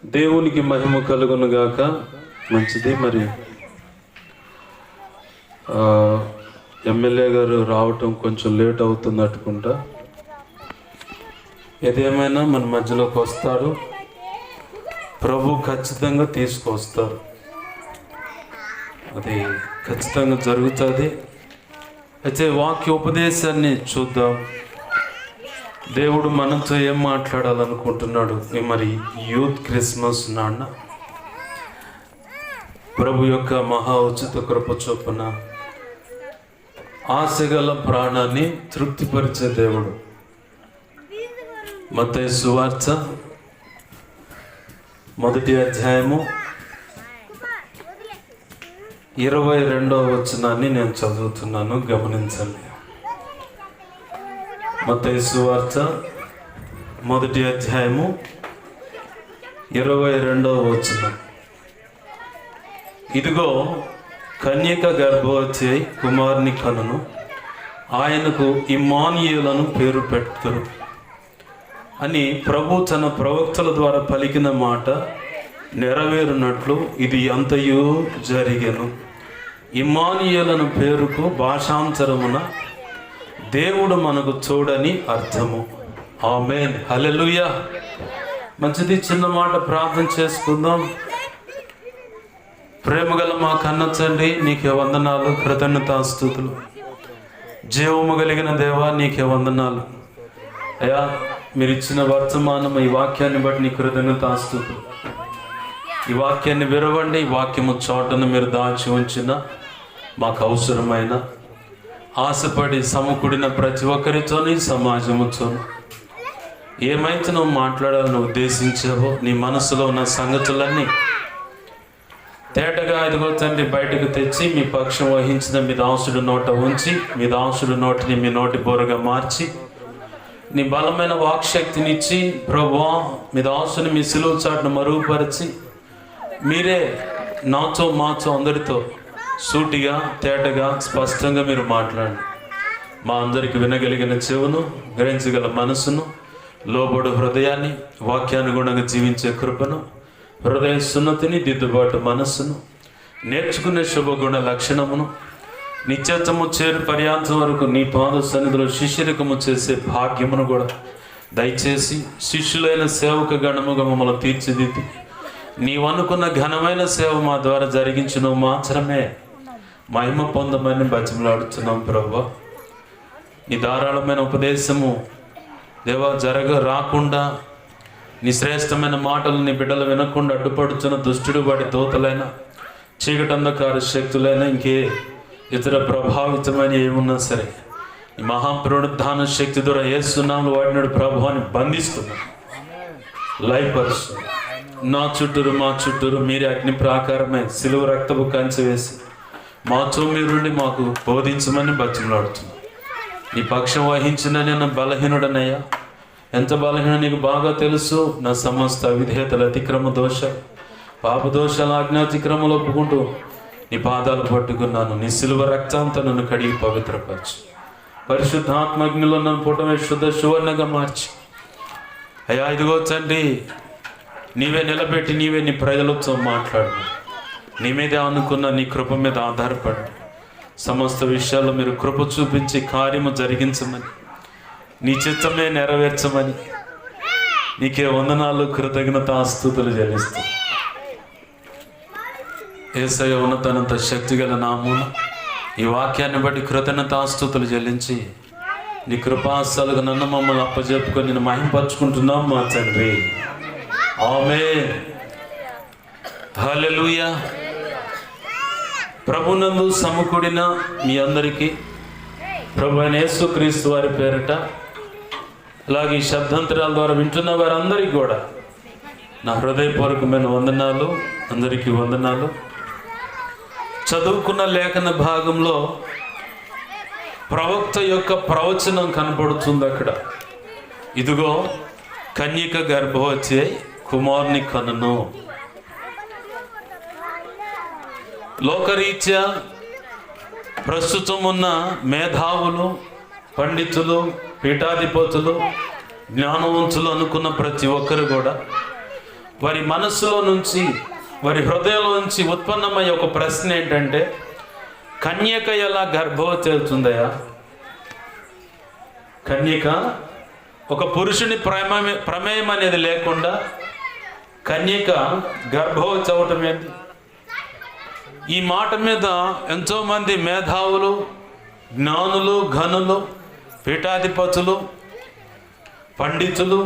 దేవునికి మహిమ కలుగును గాక. మంచిది. మరి ఎమ్మెల్యే గారు రావటం కొంచెం లేట్ అవుతుంది అనుకుంటా. ఏదేమైనా మన మధ్యలోకి వస్తారు, ప్రభు ఖచ్చితంగా తీసుకొస్తారు, అది ఖచ్చితంగా జరుగుతుంది. అయితే వాక్య ఉపదేశాన్ని చూద్దాం. దేవుడు మనతో ఏం మాట్లాడాలనుకుంటున్నాడు? మరి యూత్ క్రిస్మస్ నాన్న ప్రభు యొక్క మహా ఉచిత కృప చొప్పున ఆశగల ప్రాణాన్ని తృప్తిపరిచే దేవుడు. మత్తయి సువార్త 1వ అధ్యాయము 22వ వచనాన్ని నేను చదువుతున్నాను, గమనించండి. మత్తయి సువార్త 1వ అధ్యాయము 22వ వచనం. ఇదిగో కన్యక గర్భవతి అయి కుమారుని కనును, ఆయనకు ఇమ్మానుయేలును పేరు పెట్టుదురు అని ప్రభు తన ప్రవక్తల ద్వారా పలికిన మాట నెరవేరునట్లు ఇది అంతయు జరిగెను. ఇమ్మానుయేలును పేరుకు భాషాంతరమున దేవుడు మనకు చూడని అర్థము. ఆమేన్, హల్లెలూయా. మంచిది. చిన్న మాట ప్రార్థన చేసుకుందాం. ప్రేమగల మా కన్న తండ్రి, నీకే వందనాలు, కృతజ్ఞతాస్తుతులు. జీవము కలిగిన దేవా, నీకే వందనాలు అయ్యా. మీరు ఇచ్చిన వర్తమానం ఈ వాక్యాన్ని బట్టి నీ కృతజ్ఞతాస్తుతులు. ఈ వాక్యాన్ని విరవండి. ఈ వాక్యము చోటను మీరు దాచి ఉంచిన మాకు అవసరమైన ఆశపడి సమకూడిన ప్రతి ఒక్కరితోని సమాజముతోను ఏమైతే నువ్వు మాట్లాడాలని ఉద్దేశించావో నీ మనసులో ఉన్న సంగతులన్నీ తేటగా ఇదిగో తండ్రి బయటకు తెచ్చి మీ పక్షం వహించిన మీ దాసుడు నోట ఉంచి, మీ దాసుడు నోటిని మీ నోటి బోరగా మార్చి నీ బలమైన వాక్శక్తినిచ్చి ప్రభువా మీ దాసుని మీ సిలువ చాటును మరుగుపరిచి మీరే నాతో మాతో అందరితో సూటిగా తేటగా స్పష్టంగా మీరు మాట్లాడండి. మా అందరికి వినగలిగిన చెవును, గ్రహించగల మనసును, లోబడు హృదయాన్ని, వాక్యానుగుణంగా జీవించే కృపను, హృదయ సున్నతిని, దిద్దుబాటు మనస్సును, నేర్చుకునే శుభగుణ లక్షణమును, నిత్యత్వము చేరు పర్యాంతం వరకు నీ పాద సన్నిధిలో శిష్యరికము చేసే భాగ్యమును కూడా దయచేసి శిష్యులైన సేవక గణముగా మమ్మల్ని తీర్చిదిద్ది నీవనుకున్న ఘనమైన సేవ మా ద్వారా జరిగించిన మాత్రమే మహిమ పొందమని బతిమలాడుతున్నాం ప్రభువా. నీ ధారాళమైన ఉపదేశము దేవా రాకుండా నీ శ్రేష్టమైన మాటలు నీ బిడ్డలు వినకుండా అడ్డుపడుతున్న దుష్టుడు వాడి దూతలైన చీకటంధకార శక్తులైన ఇంకే ఇతర ప్రభావితమైన ఏమున్నా సరే ఈ మహాపునరుద్ధాన శక్తి ద్వారా యేసునామములో వాడినాడు ప్రభువాన్ని బంధిస్తున్నాను, లయపరుస్తున్నాను. నా చుట్టూరు మా చుట్టూరు మీరే అగ్ని ప్రాకారమై సిలువ రక్తపు కంచె వేసి మాతో మీరుండి మాకు బోధించమని బతిమలాడుతున్నాను. నీ పక్షం వహించిన నేను బలహీనుడనయ్యా. ఎంత బలహీన నీకు బాగా తెలుసు. నా సమస్త విధేయతల అతిక్రమ దోష పాప దోషాల ఆజ్ఞాతిక్రమలు ఒప్పుకుంటూ నీ పాదాలు పట్టుకున్నాను. నీ సిలువ రక్తంతో నన్ను కడిగి పవిత్రపరచు. పరిశుద్ధాత్మగ్నిలో నన్ను పుటమే శుద్ధ సువర్ణగా మార్చి అయ్యా ఇదిగో తండ్రి నీవే నిలబెట్టి నీవే నీ ప్రజలతో మాట్లాడు. నీ మీదే అనుకున్న నీ కృప మీద ఆధారపడి సమస్త విషయాల్లో మీరు కృప చూపించి కార్యము జరిగించమని, నీ చిత్తమే నెరవేర్చమని నీకే వందనాలు, కృతజ్ఞతాస్తుతులు చెల్లిస్తూ యేసయ్య ఉన్నతనంత శక్తిగల నామమున ఈ వాక్యాన్ని బట్టి కృతజ్ఞతాస్తుతులు చెల్లించి నీ కృపాసలుగా నన్ను మమ్మల్ని అప్పచెప్పుకొని నేను మహింపరచుకుంటున్నాం మా తండ్రి. ఆమేన్, హల్లెలూయా. ప్రభునందు సమకూడిన మీ అందరికీ ప్రభు అయిన యేసుక్రీస్తు వారి పేరిట, అలాగే ఈ శబ్దాంతరాల ద్వారా వింటున్న వారందరికీ కూడా నా హృదయపూర్వకమైన వందనాలు. అందరికీ వందనాలు. చదువుకున్న లేఖన భాగంలో ప్రవక్త యొక్క ప్రవచనం కనబడుతుంది. అక్కడ ఇదిగో కన్యక గర్భవతి అయి కుమారుని కనును. లోకరీత్యా ప్రస్తుతం ఉన్న మేధావులు, పండితులు, పీఠాధిపతులు, జ్ఞానవంతులు అనుకున్న ప్రతి ఒక్కరు కూడా వారి మనస్సులో నుంచి, వారి హృదయంలో నుంచి ఉత్పన్నమయ్యే ఒక ప్రశ్న ఏంటంటే, కన్యక ఎలా గర్భవతి అవుతుందయా? కన్యక ఒక పురుషుని ప్రమేయం అనేది లేకుండా కన్యక గర్భవతి అవటం ఏంటి? ఈ మాట మీద ఎంతోమంది మేధావులు, జ్ఞానులు, ఘనులు, పీఠాధిపతులు, పండితులు,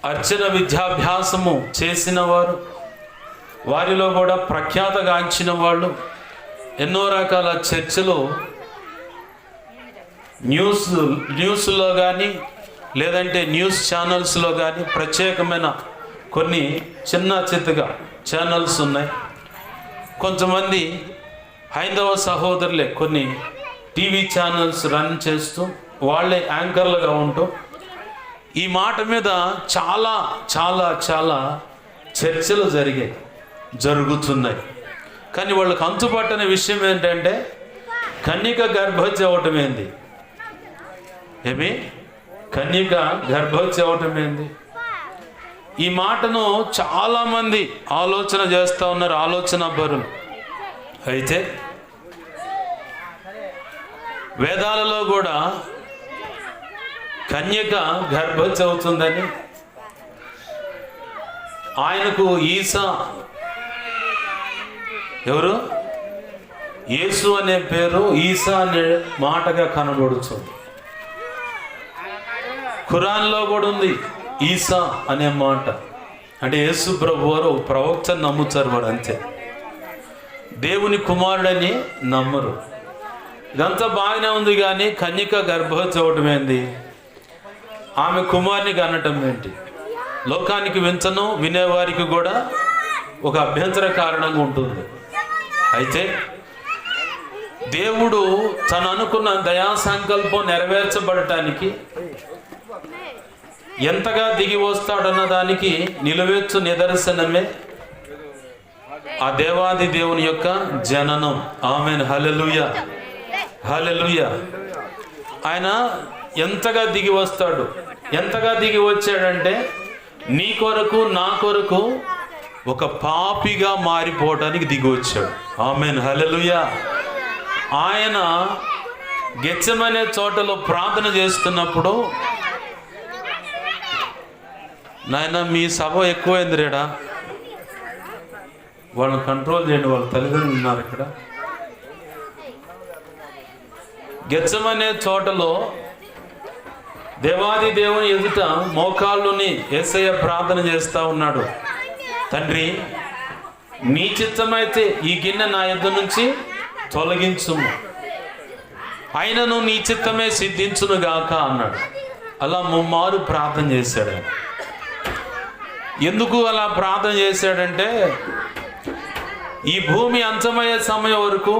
అర్చన విద్యాభ్యాసము చేసిన వారు, వారిలో కూడా ప్రఖ్యాతగాంచిన వాళ్ళు, రకాల చర్చలు న్యూస్లో కానీ లేదంటే న్యూస్ ఛానల్స్లో కానీ ప్రత్యేకమైన కొన్ని చిన్నగా ఛానల్స్ ఉన్నాయి. కొంతమంది హైందవ సహోదరులే కొన్ని టీవీ ఛానల్స్ రన్ చేస్తూ వాళ్ళే యాంకర్లుగా ఉంటూ ఈ మాట మీద చాలా చాలా చాలా చర్చలు జరుగుతున్నాయి. కానీ వాళ్ళకి అంతుపట్టని విషయం ఏంటంటే, కన్యక గర్భవతి అవటం ఏంది? కన్యక గర్భవతి అవటం ఏంది? ఈ మాటను చాలామంది ఆలోచన చేస్తూ ఉన్నారు, ఆలోచన పరులు. అయితే వేదాలలో కూడా కన్యక గర్భవతి అవుతుందని, ఆయనకు ఈసా, ఎవరు? యేసు అనే పేరు ఈసా అనే మాటగా కనబడుతుంది. ఖురాన్లో కూడా ఉంది ఈసా అనే మాట. అంటే యేసు ప్రభు వారు ప్రవక్తని నమ్ముతారు వారు, అంతే. దేవుని కుమారుడని నమ్మరు. ఇదంతా బాగానే ఉంది, కానీ కన్యక గర్భవతి అవటం ఏంది? ఆమె కుమారుని కనటం ఏంటి? లోకానికి వింతను, వినేవారికి కూడా ఒక అభ్యంతర కారణంగా ఉంటుంది. అయితే దేవుడు తను అనుకున్న దయా సంకల్పం నెరవేర్చబడటానికి ఎంతగా దిగి వస్తాడన్న దానికి నిలువెత్తు నిదర్శనమే ఆ దేవాది దేవుని యొక్క జననం. ఆమేన్, హల్లెలూయా, హల్లెలూయా. ఆయన ఎంతగా దిగి వస్తాడు, ఎంతగా దిగి వచ్చాడంటే, నీ కొరకు నా కొరకు ఒక పాపిగా మారిపోవడానికి దిగి వచ్చాడు. ఆమేన్, హల్లెలూయా. ఆయన గెత్సెమనే చోటలో ప్రార్థన చేస్తున్నప్పుడు, నాయన మీ సభ ఎక్కువైంది రేడా, వాళ్ళని కంట్రోల్ చేయండి, వాళ్ళ తల్లిదండ్రులు ఉన్నారు ఇక్కడ. గెత్సెమనే చోటలో దేవాది దేవుని ఎదుట మోకాళ్ళుని యేసయ్య ప్రార్థన చేస్తూ ఉన్నాడు. తండ్రి, నీ చిత్తమైతే ఈ గిన్నె నా యొద్ద నుంచి తొలగించుము, అయినను నీ చిత్తమే సిద్ధించును గాక అన్నాడు. అలా ముమ్మారు ప్రార్థన చేశాడు. ఎందుకు అలా ప్రార్థన చేశాడంటే, ఈ భూమి అంతమయ్యే సమయం వరకు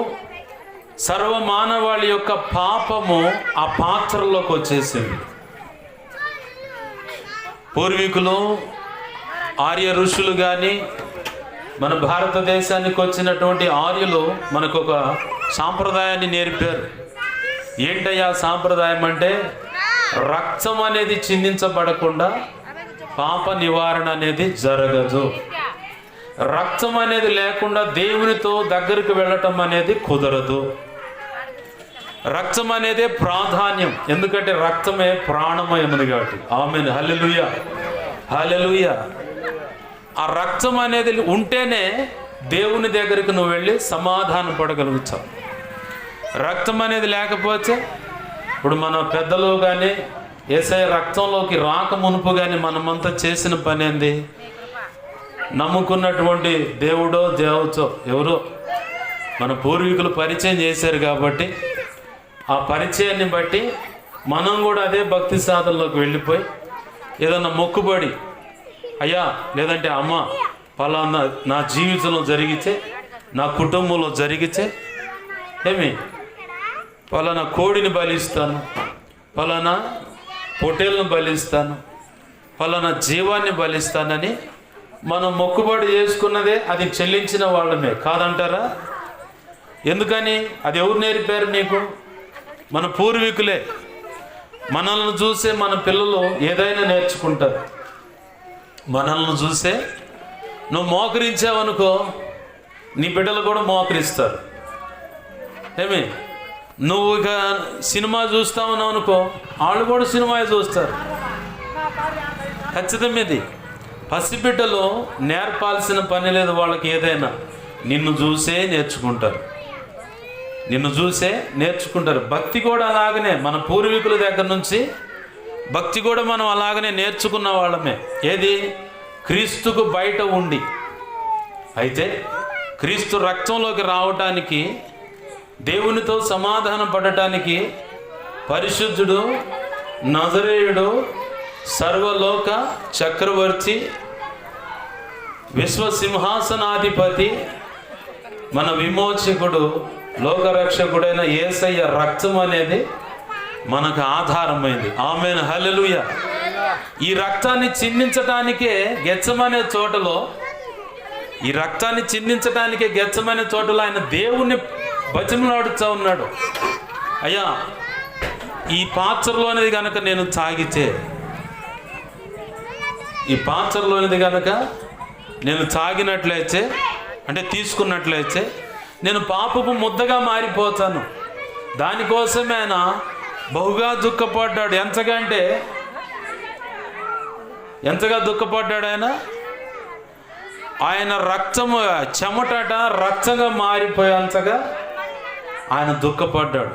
సర్వమానవాళి యొక్క పాపము ఆ పాత్రలోకి వచ్చేసింది. పూర్వీకులు, ఆర్య ఋషులు కానీ, మన భారతదేశానికి వచ్చినటువంటి ఆర్యులు మనకు ఒక సాంప్రదాయాన్ని నేర్పారు. ఏంటయ్యా సాంప్రదాయం అంటే, రక్తం అనేది చిందించబడకుండా పాప నివారణ అనేది జరగదు. రక్తం అనేది లేకుండా దేవునితో దగ్గరికి వెళ్ళటం అనేది కుదరదు. రక్తం అనేదే ప్రాధాన్యం, ఎందుకంటే రక్తమే ప్రాణమయముంది కాబట్టి. ఆమేన్, హల్లెలూయా, హల్లెలూయా. ఆ రక్తం అనేది ఉంటేనే దేవుని దగ్గరికి నువ్వు వెళ్ళి సమాధానం పడగలుగుతావు. రక్తం అనేది లేకపోతే, ఇప్పుడు మన పెద్దలు కానీ యేసయ్య రక్తంలోకి రాక మునుపు కానీ మనమంతా చేసిన పని ఏంది? నమ్ముకున్నటువంటి దేవుడో దేవతో ఎవరో మన పూర్వీకులు పరిచయం చేశారు కాబట్టి, ఆ పరిచయాన్ని బట్టి మనం కూడా అదే భక్తి సాధనలోకి వెళ్ళిపోయి ఏదన్నా మొక్కుబడి, అయ్యా లేదంటే అమ్మ పలానా నా జీవితంలో జరిగితే, నా కుటుంబంలో జరిగితే, పలానా కోడిని బలిస్తాను, పలానా పొట్టేళ్ళను బలిస్తాను, పలానా జీవాన్ని బలిస్తానని మనం మొక్కుబడి చేసుకున్నదే అది చెల్లించిన వాళ్ళమే కాదంటారా? ఎందుకని? అది ఎవరు నేర్పారు నీకు? మన పూర్వీకులే. మనల్ని చూసే మన పిల్లలు ఏదైనా నేర్చుకుంటారు. మనల్ని చూసే నువ్వు మోకరించావనుకో, నీ బిడ్డలు కూడా మోకరిస్తారు. ఏమి నువ్వు ఇక సినిమా చూస్తావు అనుకో, వాళ్ళు కూడా సినిమా చూస్తారు. ఖచ్చితంగా ఇది పసిబిడ్డలు నేర్పాల్సిన పని లేదు వాళ్ళకి. ఏదైనా నిన్ను చూసే నేర్చుకుంటారు, నిన్ను చూసే నేర్చుకుంటారు. భక్తి కూడా అలాగనే, మన పూర్వీకుల దగ్గర నుంచి భక్తి కూడా మనం అలాగనే నేర్చుకున్న వాళ్ళమే. ఏది? క్రీస్తుకు బయట ఉండి. అయితే క్రీస్తు రక్తంలోకి రావటానికి, దేవునితో సమాధానం పడటానికి పరిశుద్ధుడు, నజరేయుడు, సర్వలోక చక్రవర్తి, విశ్వసింహాసనాధిపతి, మన విమోచకుడు, లోకరక్షకుడైన యేసయ్య రక్తం అనేది మనకు ఆధారమైంది. ఆమేన్, హల్లెలూయా. ఈ రక్తాన్ని చిందించటానికే గెత్సెమనే చోటలో, ఈ రక్తాన్ని చిందించటానికే గెత్సెమనే చోటలో ఆయన దేవుణ్ణి బతిమలాడుతూ ఉన్నాడు. అయ్యా, ఈ పాత్రలోనిది కనుక నేను తాగితే, ఈ పాత్రలోనిది కనుక నేను తాగినట్లయితే, అంటే తీసుకున్నట్లయితే, నేను పాపపు ముద్దగా మారిపోతాను. దానికోసమే ఆయన బహుగా దుఃఖపడ్డాడు. ఎంతగా దుఃఖపడ్డాడు ఆయన? ఆయన రక్తము చెమటట రక్తంగా మారిపోయేంతగా ఆయన దుఃఖపడ్డాడు.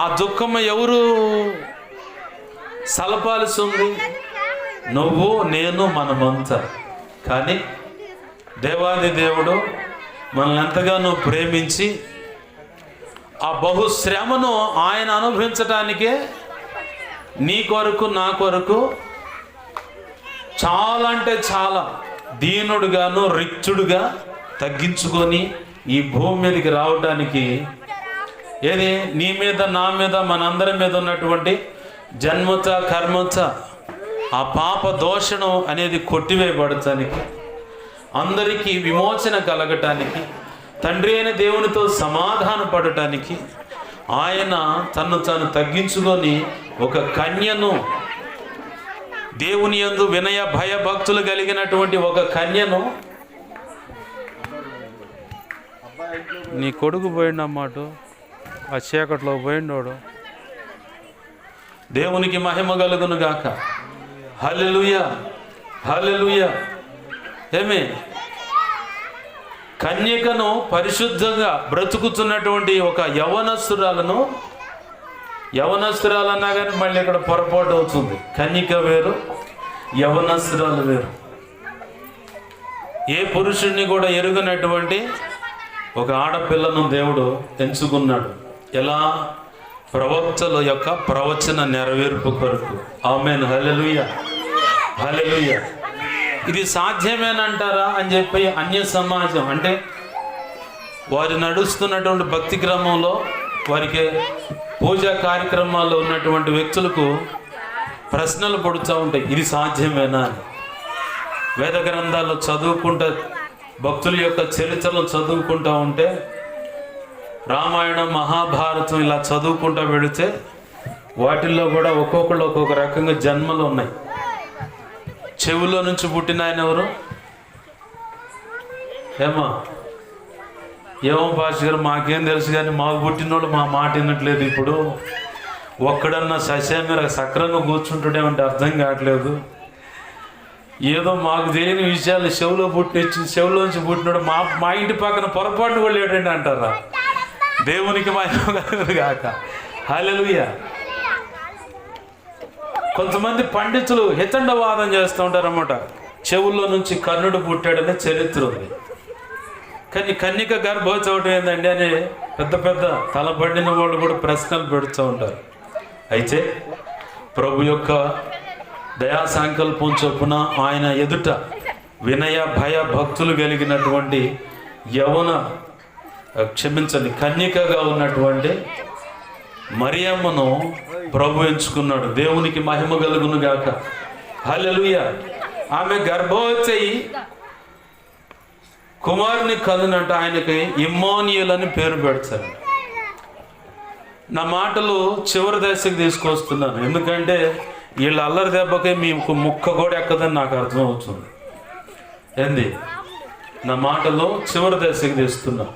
ఆ దుఃఖము ఎవరు సలపాల్సి ఉంది? నువ్వు, నేను, మనమంతా. కానీ దేవాది దేవుడు మనల్ని ఎంతగానో ప్రేమించి ఆ బహుశ్రమను ఆయన అనుభవించటానికే నీ కొరకు, నా కొరకు చాలా అంటే చాలా దీనుడుగాను, రిక్తుడుగా తగ్గించుకొని ఈ భూమి మీదకి రావడానికి, ఏది నీ మీద, నా మీద, మనందరి మీద ఉన్నటువంటి జన్మత కర్మత ఆ పాప దోషణం అనేది కొట్టివేయబడటానికి, అందరికీ విమోచన కలగటానికి, తండ్రి అయిన దేవునితో సమాధాన పడటానికి ఆయన తన్ను తాను తగ్గించుకొని ఒక కన్యను, దేవుని యందు వినయ భయ భక్తులు కలిగినటువంటి ఒక కన్యను, నీ కొడుకు పోయిండన్నమాట, ఆ చీకట్లో పోయిండోడు. దేవునికి మహిమ కలుగును గాక. హల్లెలూయా, హల్లెలూయా. ఏమే, కన్యకను పరిశుద్ధంగా బ్రతుకుతున్నటువంటి ఒక యవనస్తురాలన్నా కానీ మళ్ళీ ఇక్కడ పొరపాటు అవుతుంది. కన్యక వేరు, యవనస్తురాలు వేరు. ఏ పురుషుడిని కూడా ఎరుగనటువంటి ఒక ఆడపిల్లను దేవుడు ఎంచుకున్నాడు. ఎలా? ప్రవక్తల యొక్క ప్రవచన నెరవేర్పు కొరకు. ఆమేన్, హల్లెలూయా, హల్లెలూయా. ఇది సాధ్యమేనంటారా అని చెప్పి అన్య సమాజం, అంటే వారు నడుస్తున్నటువంటి భక్తి క్రమంలో, వారికి పూజా కార్యక్రమాల్లో ఉన్నటువంటి వ్యక్తులకు ప్రశ్నలు పడుతూ ఉంటాయి. ఇది సాధ్యమేనా అని. వేద గ్రంథాల్లో చదువుకుంటా, భక్తుల యొక్క చరిత్రలు చదువుకుంటూ ఉంటే, రామాయణం, మహాభారతం ఇలా చదువుకుంటూ వెళితే వాటిల్లో కూడా ఒక్కొక్కళ్ళు ఒక్కొక్క రకంగా జన్మలు ఉన్నాయి. చెవులో నుంచి పుట్టిన ఆయన ఎవరు? ఏమో పాస్ గారు, మాకేం తెలుసు కానీ మాకు పుట్టినోళ్ళు మా మాట వినట్లేదు. ఇప్పుడు ఒక్కడన్నా సస్యామీర సక్రంగా కూర్చుంటాడేమంటే అర్థం కావట్లేదు. ఏదో మాకు తెలియని విషయాలు చెవులోంచి పుట్టినాడు మా ఇంటి పక్కన పొరపాటు కూడా లేడండి అంటారా? దేవునికి మహిమ కలుగును గాక. హల్లెలూయా. కొంతమంది పండితులు హితండవాదం చేస్తూ ఉంటారన్నమాట. చెవుల్లో నుంచి కర్ణుడు పుట్టాడనే చరిత్ర ఉంది. కానీ కన్యక గర్భోత్సవం ఏందండి అని పెద్ద పెద్ద తలబడిన వాళ్ళు కూడా ప్రశ్నలు పెడుతూ ఉంటారు. అయితే ప్రభు యొక్క దయా సంకల్పం చొప్పున ఆయన ఎదుట వినయ భయ భక్తులు కలిగినటువంటి కన్యకగా ఉన్నటువంటి మరియమ్మను ప్రభు ఎంచుకున్నాడు. దేవునికి మహిమ కలుగును గాక. హల్లెలూయా. ఆమె గర్భవతి కుమారుని కనునంట ఆయనకి ఇమ్మానుయేల్ అని పేరు పెడతారు. నా మాటలు చివరి దశకు తీసుకొస్తున్నాను, ఎందుకంటే వీళ్ళ అల్లరి దెబ్బకి మీకు ముక్క కూడా ఎక్కదని నాకు అర్థం అవుతుంది. ఏంది నా మాటలో చివరి దశకి తెస్తున్నా.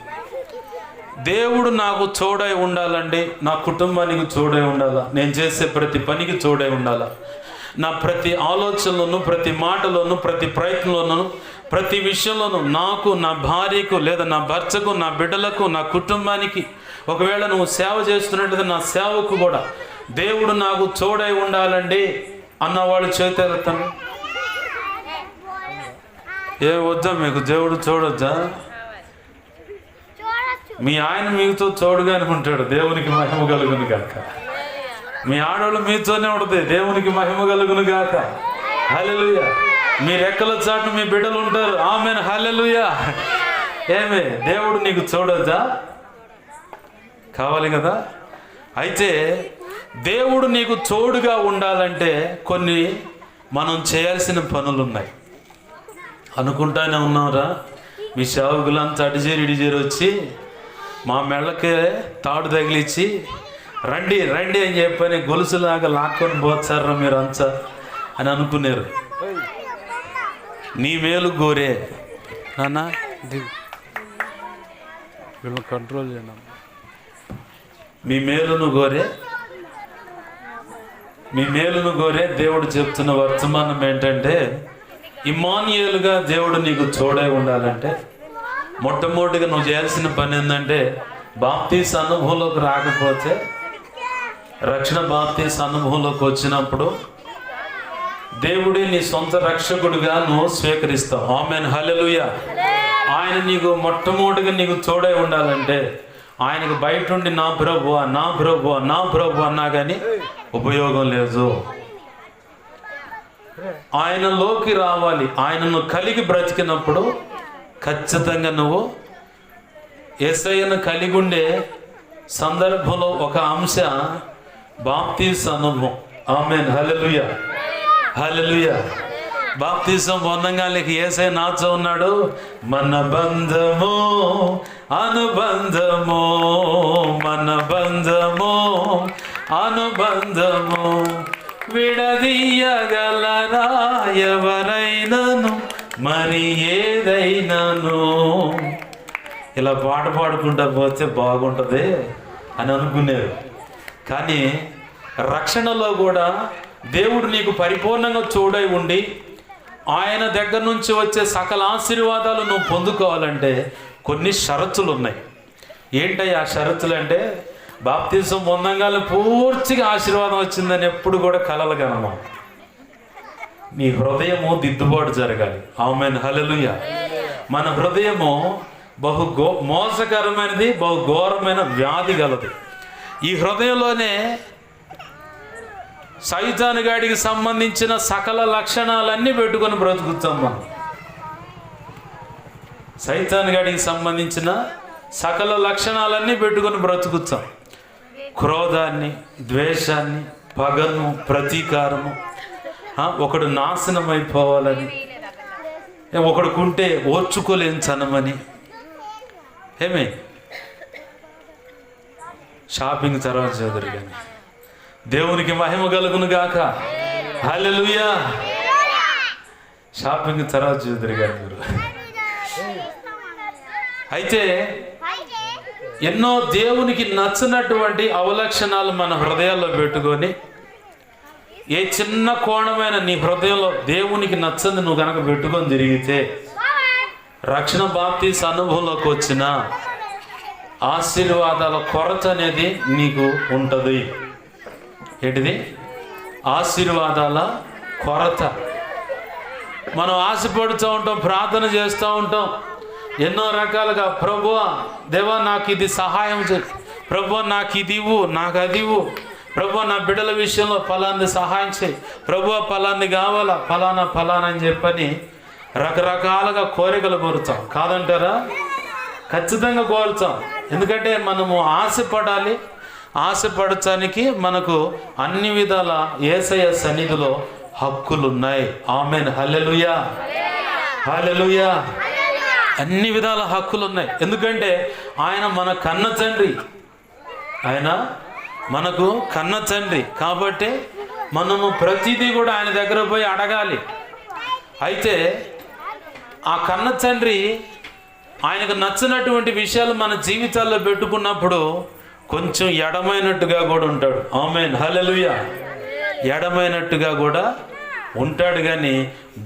దేవుడు నాకు తోడై ఉండాలండి, నా కుటుంబానికి తోడై ఉండాలా, నేను చేసే ప్రతి పనికి తోడై ఉండాలా, నా ప్రతి ఆలోచనలోను, ప్రతి మాటలోను, ప్రతి ప్రయత్నంలోను, ప్రతి విషయంలోనూ నాకు, నా భార్యకు లేదా నా భర్తకు, నా బిడ్డలకు, నా కుటుంబానికి, ఒకవేళ నువ్వు సేవ చేస్తున్నట్లయితే నా సేవకు కూడా దేవుడు నాకు తోడై ఉండాలండి అన్నవాళ్ళు చేతెత్తండి. ఏ వద్దా మీకు దేవుడు చూడొద్దా? మీ ఆయన మీతో తోడుగానే ఉంటాడు, దేవునికి మహిమ కలుగును గాక. మీ ఆడవాళ్ళు మీతోనే ఉంటుంది, దేవునికి మహిమ కలుగును గాక. హల్లెలూయా. మీ రెక్కల చాటు మీ బిడ్డలు ఉంటారు. ఆమేన్. హల్లెలూయా. ఏమే దేవుడు నీకు చూడొద్దా? కావాలి కదా. అయితే దేవుడు నీకు తోడుగా ఉండాలంటే కొన్ని మనం చేయాల్సిన పనులు ఉన్నాయి. అనుకుంటానే ఉన్నారా, మీ సేవకులంతా అడిచేరి ఇడిచేరి వచ్చి మా మెళ్ళకే తాడు తగిలిచ్చి రండి రండి అని చెప్పని గొలుసులాగా లాక్కొని పోతారా మీరు అంతా అని అనుకున్నారు. నీ మేలు గోరే నాన్న, వీళ్ళని కంట్రోల్ చేయడం. మీ మేలును గోరే దేవుడు చెప్తున్న వర్తమానం ఏంటంటే, ఇమ్మానుయేలుగా దేవుడు నీకు తోడై ఉండాలంటే మొట్టమొదటిగా నువ్వు చేయాల్సిన పని ఏంటంటే, బాప్తీసు అనుభవంలోకి రాకపోతే, రక్షణ బాప్తీసు అనుభవంలోకి వచ్చినప్పుడు దేవుడే నీ సొంత రక్షకుడిగా నువ్వు స్వీకరిస్తావు. ఆమేన్. హల్లెలూయా. ఆయన నీకు మొట్టమొదటిగా నీకు తోడై ఉండాలంటే, ఆయనకు బయట ఉండి నా ప్రభువా నా ప్రభువా నా ప్రభు అన్నా కానీ ఉపయోగం లేదు. ఆయనలోకి రావాలి. ఆయనను కలిగి బ్రతికినప్పుడు ఖచ్చితంగా నువ్వు యేసయ్యను కలిగి ఉండే సందర్భంలో ఒక అంశ బాప్తీసు అనుభవం. ఆమేన్. హల్లెలూయా. హల్లెలూయా. బాప్తీసం పొందంగానికి యేసయ్య నాతో ఉన్నాడు. మన బంధము అనుబంధము, మన బంధము అనుబంధము, విడదీయగలరా ఎవరైనాను మరి ఏదైనాను. ఇలా పాట పాడుకుంటా పోతే బాగుంటుంది అని అనుకునేది. కానీ రక్షణలో కూడా దేవుడు నీకు పరిపూర్ణంగా తోడై ఉండి ఆయన దగ్గర నుంచి వచ్చే సకల ఆశీర్వాదాలు నువ్వు పొందుకోవాలంటే కొన్ని షరతులు ఉన్నాయి. ఏంటయ్యా ఆ షరతులు అంటే, బాప్తీసం పొందంగానే పూర్తిగా ఆశీర్వాదం వచ్చిందని ఎప్పుడు కూడా కలలుగనమా. నీ హృదయము దిద్దుబాటు జరగాలి. ఆమేన్. హల్లెలూయా. మన హృదయము మోసకరమైనది, బహు ఘోరమైన వ్యాధి గలది. ఈ హృదయంలోనే సైతానుగాడికి సంబంధించిన సకల లక్షణాలన్నీ పెట్టుకొని బ్రతుకుతాం మనం. సైతానుగాడికి సంబంధించిన సకల లక్షణాలన్నీ పెట్టుకొని బ్రతుకుతాం. క్రోధాన్ని, ద్వేషాన్ని, పగను, ప్రతీకారము, ఒకడు నాశనం అయిపోవాలని, ఒకడుకుంటే ఓర్చుకోలేని చనమని. ఏమే షాపింగ్ తర్వాత చదువు కానీ దేవునికి మహిమ కలుగును గాక. హల్లెలూయా. షాపింగ్ తర్వాత చూద్దరు కానీ మీరు. అయితే ఎన్నో దేవునికి నచ్చినటువంటి అవలక్షణాలు మన హృదయాల్లో పెట్టుకొని, ఏ చిన్న కోణమైన నీ హృదయంలో దేవునికి నచ్చంది నువ్వు కనుక పెట్టుకొని తిరిగితే, రక్షణ బాప్తీసు అనుభవంలోకి వచ్చిన ఆశీర్వాదాల కొరత అనేది నీకు ఉంటుంది. ఏంటిది? ఆశీర్వాదాల కొరత. మనం ఆశపడుతూ ఉంటాం, ప్రార్థన చేస్తూ ఉంటాం ఎన్నో రకాలుగా. ప్రభువా దేవా నాకు ఇది సహాయం చేయి, ప్రభువా నాకు ఇది ఇవ్వు, నాకు అది ఇవ్వు, ప్రభువా నా బిడ్డల విషయంలో ఫలాన్ని సహాయం చేయి, ప్రభువా ఫలాన్ని కావాలా, ఫలానా అని చెప్పని రకరకాలుగా కోరికలు కోరుతాం. కాదంటారా? ఖచ్చితంగా కోరుతాం. ఎందుకంటే మనము ఆశపడాలి. ఆశపడటానికి మనకు అన్ని విధాల యేసయ్య సన్నిధిలో హక్కులు ఉన్నాయి. ఆమేన్. హల్లెలూయా. హల్లెలూయా. అన్ని విధాల హక్కులు ఉన్నాయి. ఎందుకంటే ఆయన మన కన్న తండ్రి. ఆయన మనకు కన్న తండ్రి కాబట్టి మనము ప్రతిదీ కూడా ఆయన దగ్గర పోయి అడగాలి. అయితే ఆ కన్న తండ్రి ఆయనకు నచ్చినటువంటి విషయాలు మన జీవితాల్లో పెట్టుకున్నప్పుడు కొంచెం ఎడమైనట్టుగా కూడా ఉంటాడు. ఆమేన్, హల్లెలూయా. ఎడమైనట్టుగా కూడా ఉంటాడు, కానీ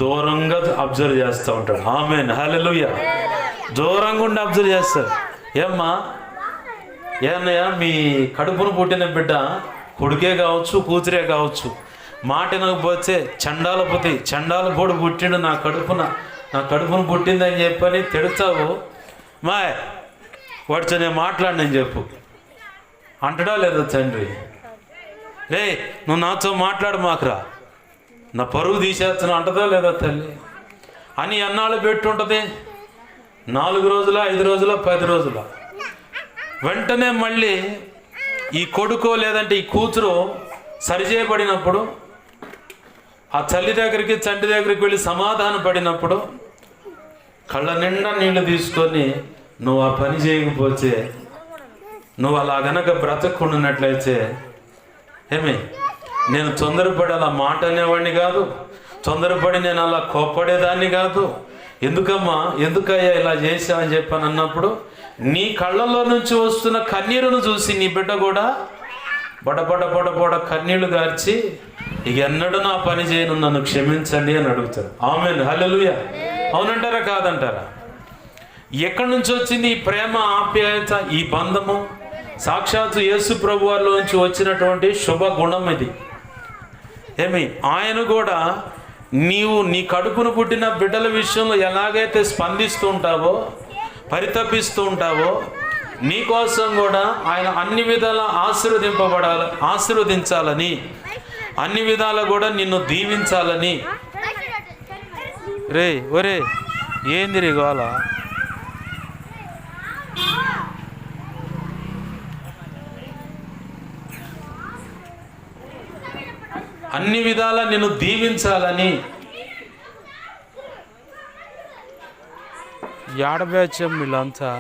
దూరంగా అబ్జర్వ్ చేస్తూ ఉంటాడు. ఆమేన్, హల్లెలూయా. దూరంగా ఉండి అబ్జర్వ్ చేస్తాడు. ఏమ్మా, ఏమన్నయ్యా, మీ కడుపును పుట్టిన బిడ్డ కొడుకే కావచ్చు, కూతురే కావచ్చు, మాట వినకపోతే చండాల పొడు పుట్టిండు నా కడుపును పుట్టిందని చెప్పని తిడతావు. మా వాడితో నేను మాట్లాడినని చెప్పు అంటడా లేదా తండ్రి? రే, నువ్వు నాతో మాట్లాడు మాకురా, నా పరువు తీసేస్తున్నా అంటదా లేదా తల్లి? అని ఎన్నాళ్ళు పెట్టుంటుంది? 4 రోజుల, 5 రోజుల, 10 రోజుల. వెంటనే మళ్ళీ ఈ కొడుకో లేదంటే ఈ కూతురు సరిచేయబడినప్పుడు, ఆ తల్లి దగ్గరికి తండ్రి దగ్గరికి వెళ్ళి సమాధాన పడినప్పుడు కళ్ళ నిండా నీళ్లు తీసుకొని, నువ్వు ఆ పని చేయకపోతే, నువ్వు అలా గనక బ్రతకుండానట్లయితే, నేను తొందరపడి అలా మాట అనేవాడిని కాదు, తొందరపడి నేను అలా కోప్పడేదాన్ని కాదు, ఎందుకయ్యా ఇలా చేశావని చెప్పాను అన్నప్పుడు, నీ కళ్ళల్లో నుంచి వస్తున్న కన్నీరును చూసి నీ బిడ్డ కూడా బొడ కన్నీళ్లు గార్చి, ఇక ఎన్నడూ నా పని చేయను, నన్ను క్షమించండి అని అడుగుతారు. ఆమేన్, హల్లెలూయా. అవునంటారా కాదంటారా? ఎక్కడి నుంచి వచ్చింది ఈ ప్రేమ, ఆప్యాయత, ఈ బంధము? సాక్షాత్తు యేసు ప్రభు వారిలో నుంచి వచ్చినటువంటి శుభ గుణం ఇది. ఆయన కూడా నీవు నీ కడుపును పుట్టిన బిడ్డల విషయంలో ఎలాగైతే స్పందిస్తూ ఉంటావో, పరితపిస్తూ ఉంటావో, నీ కోసం కూడా ఆయన అన్ని విధాల ఆశీర్వదించాలని, అన్ని విధాల కూడా నిన్ను దీవించాలని. ఒరే ఏంది రే గోల? అన్ని విధాలా నిన్ను దీవించాలని. ఏడబేచం వీళ్ళంతా.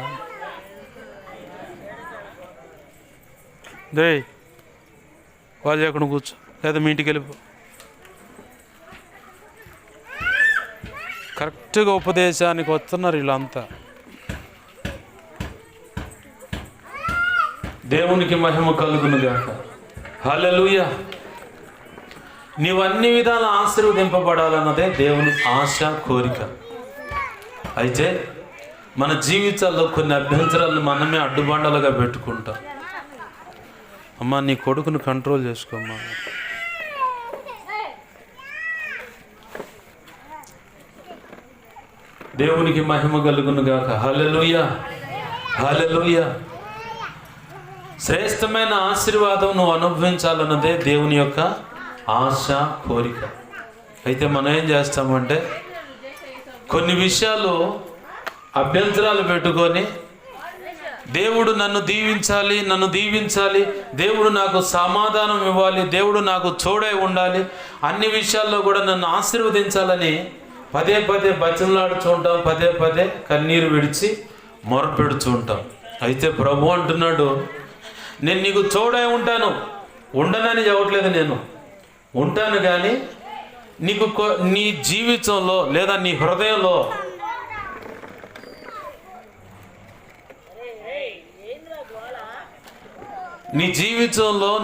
దే వాళ్ళు ఎక్కడ కూర్చో, లేదా మీ ఇంటికి వెళ్ళిపో. కరెక్ట్గా ఉపదేశానికి వస్తున్నారు వీళ్ళంతా. దేవునికి మహిమ కలుగును గాక. హల్లెలూయా. నీవు అన్ని విధాల ఆశీర్వదింపబడాలన్నదే దేవుని ఆశ, కోరిక. అయితే మన జీవితాల్లో కొన్ని అభ్యంతరాలను మనమే అడ్డుబండలుగా పెట్టుకుంటాం. అమ్మా, నీ కొడుకును కంట్రోల్ చేసుకోమ్మా. దేవునికి మహిమ కలుగును గాక. హల్లెలూయా, హల్లెలూయా. శ్రేష్టమైన ఆశీర్వాదం నువ్వు అనుభవించాలన్నదే దేవుని యొక్క ఆశ, కోరిక. అయితే మనం ఏం చేస్తామంటే కొన్ని విషయాలు అభ్యంతరాలు పెట్టుకొని, దేవుడు నన్ను దీవించాలి, దేవుడు నాకు సమాధానం ఇవ్వాలి, దేవుడు నాకు తోడై ఉండాలి, అన్ని విషయాల్లో కూడా నన్ను ఆశీర్వదించాలని పదే బతిమలాడుతూ ఉంటాం, పదే కన్నీరు విడిచి మొరపెడుతూ ఉంటాం. అయితే ప్రభు అంటున్నాడు, నేను నీకు తోడై ఉంటాను. ఉండనని చెప్పట్లేదు, నేను ఉంటాను, కానీ నీకు నీ జీవితంలో లేదా నీ హృదయంలో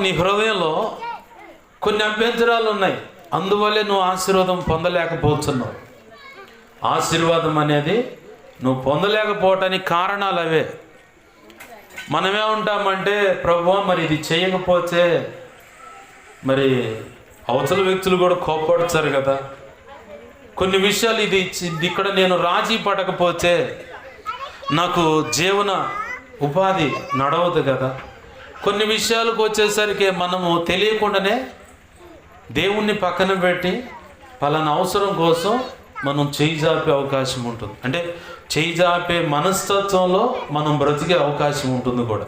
నీ హృదయంలో కొన్ని అభ్యంతరాలు ఉన్నాయి. అందువల్లే నువ్వు ఆశీర్వాదం పొందలేకపోతున్నావు. ఆశీర్వాదం అనేది నువ్వు పొందలేకపోవటానికి కారణాలు అవే. మనమే ఉంటామంటే, ప్రభువా మరి ఇది చేయకపోతే మరి అవతల వ్యక్తులు కూడా కోప్పడతారు కదా. కొన్ని విషయాలు ఇక్కడ నేను రాజీ పడకపోతే నాకు జీవన ఉపాధి నడవదు కదా. కొన్ని విషయాలకు వచ్చేసరికి మనము తెలియకుండానే దేవుణ్ణి పక్కన పెట్టి పలానా అవసరం కోసం మనం చేయి జాపే అవకాశం ఉంటుంది. అంటే చేయి జాపే మనస్తత్వంలో మనం బ్రతికే అవకాశం ఉంటుంది కూడా.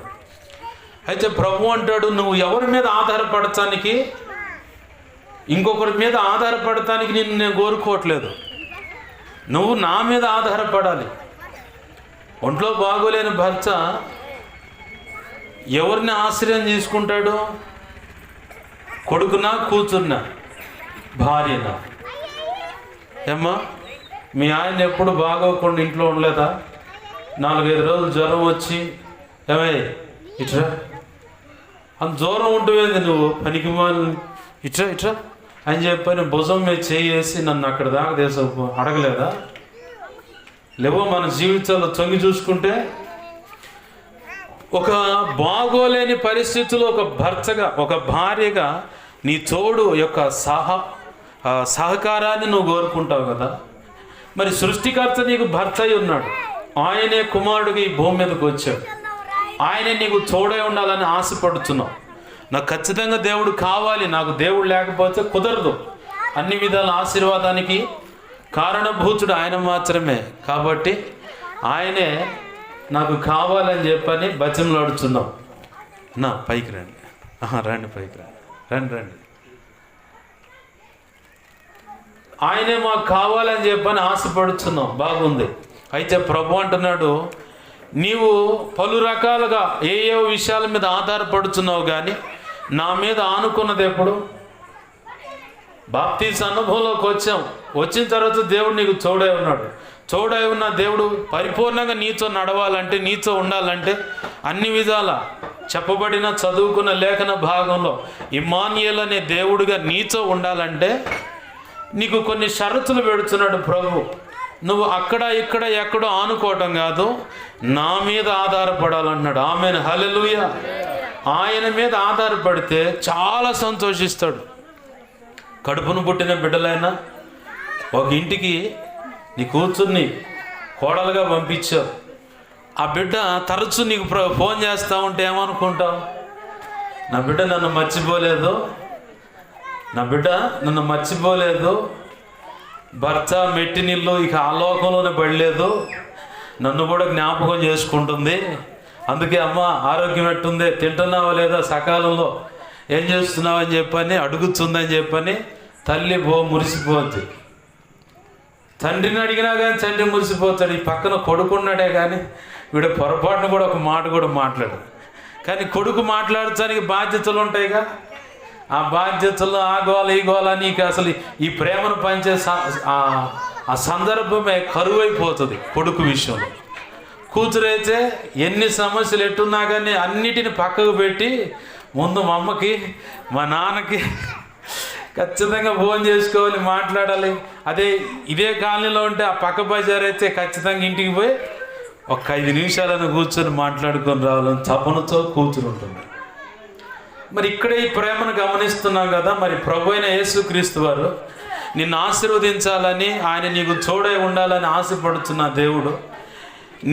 అయితే ప్రభు అంటాడు, నువ్వు ఎవరి మీద ఆధారపడటానికి, ఇంకొకరి మీద ఆధారపడటానికి నేను కోరుకోవట్లేదు. నువ్వు నా మీద ఆధారపడాలి. ఒంట్లో బాగోలేని భర్త ఎవరిని ఆశ్రయం తీసుకుంటాడు? కొడుకునా కూతుర్నా భార్యనా? ఏమ్మా మీ ఆయన ఎప్పుడు బాగోకుండా ఇంట్లో ఉండలేదా? 4-5 రోజులు జ్వరం వచ్చి ఏమై ఇట్రా అంత జ్వరం ఉంటుంది నువ్వు పనికి ఇట్రా ఇట్రా అని చెప్పని భుజం మీద చేసి నన్ను అక్కడ దాకా తీసుకో అడగలేదా? లేవో మన జీవితాల్లో తొంగి చూసుకుంటే ఒక బాగోలేని పరిస్థితుల్లో ఒక భర్తగా ఒక భార్యగా నీ తోడు యొక్క సహకారాన్ని నువ్వు కోరుకుంటావు కదా. మరి సృష్టికర్త నీకు భర్త అయి ఉన్నాడు, ఆయనే కుమారుడికి ఈ భూమి మీదకి వచ్చాడు, ఆయనే నీకు తోడై ఉండాలని ఆశపడుతున్నావు. నాకు ఖచ్చితంగా దేవుడు కావాలి, నాకు దేవుడు లేకపోతే కుదరదు. అన్ని విధాల ఆశీర్వాదానికి కారణభూతుడు ఆయన మాత్రమే. కాబట్టి ఆయనే నాకు కావాలని చెప్పని బతిమలాడుతున్నాం. నా పైకి రండి, రండి పైకి రండి, రండి. ఆయనే మాకు కావాలని చెప్పని ఆశపడుతున్నాం. బాగుంది. అయితే ప్రభు అంటున్నాడు, నీవు పలు రకాలుగా ఏ విషయాల మీద ఆధారపడుతున్నావు, కానీ నా మీద ఆనుకున్నది ఎప్పుడు? బాప్తీస అనుభవంలోకి వచ్చిన తర్వాత దేవుడు నీకు తోడై ఉన్నాడు. తోడై ఉన్న దేవుడు పరిపూర్ణంగా నీతో నడవాలంటే, నీతో ఉండాలంటే అన్ని విధాల చెప్పబడిన చదువుకున్న లేఖన భాగంలో ఇమ్మానుయేల్ అనే దేవుడిగా నీతో ఉండాలంటే నీకు కొన్ని షరతులు పెడుతున్నాడు ప్రభు. నువ్వు అక్కడ ఇక్కడ ఎక్కడో ఆనుకోవటం కాదు, నా మీద ఆధారపడాలన్నాడు. ఆమేన్, హల్లెలూయా. ఆయన మీద ఆధారపడితే చాలా సంతోషిస్తాడు. కడుపును పుట్టిన బిడ్డలైనా ఒక ఇంటికి నీ కూతుర్ని కోడలుగా పంపించావు. ఆ బిడ్డ తరచూ నీకు ఫోన్ చేస్తూ ఉంటే ఏమనుకుంటావు? నా బిడ్డ నన్ను మర్చిపోలేదు, నా బిడ్డ నన్ను మర్చిపోలేదు, భర్త మెట్టినిల్లు ఇక ఆలోకంలోనే పడలేదు, నన్ను కూడా జ్ఞాపకం చేసుకుంటుంది. అందుకే అమ్మ ఆరోగ్యం ఎట్టుంది, తింటున్నావా లేదా, సకాలంలో ఏం చేస్తున్నావు అని చెప్పని అడుగుతుందని చెప్పని తల్లి మురిసిపోద్ది. తండ్రిని అడిగినా కానీ తండ్రి మురిసిపోతాడు. ఈ పక్కన కొడుకున్నాడే కానీ వీడు పొరపాటును కూడా ఒక మాట కూడా మాట్లాడు. కానీ కొడుకు మాట్లాడటానికి బాధ్యతలు ఉంటాయిగా, ఆ బాధ్యతలు ఆ గోల ఈ గోల నీకు అసలు ఈ ప్రేమను పంచే ఆ సందర్భమే కరువైపోతుంది కొడుకు విషయంలో. కూతురైతే ఎన్ని సమస్యలు ఎట్టున్నా కానీ అన్నిటిని పక్కకు పెట్టి ముందు మా అమ్మకి మా నాన్నకి ఖచ్చితంగా ఫోన్ చేసుకోవాలి, మాట్లాడాలి. ఇదే కాలనీలో ఉంటే ఆ పక్క బజార్ అయితే ఖచ్చితంగా ఇంటికి పోయి ఒక 5 నిమిషాలను కూర్చొని మాట్లాడుకొని రావాలని తపనతో కూతురు ఉంటుంది. మరి ఇక్కడే ఈ ప్రేమను గమనిస్తున్నాం కదా. మరి ప్రభు అయిన యేసుక్రీస్తు వారు నిన్ను ఆశీర్వదించాలని, ఆయన నీకు తోడై ఉండాలని ఆశపడుతున్న దేవుడు,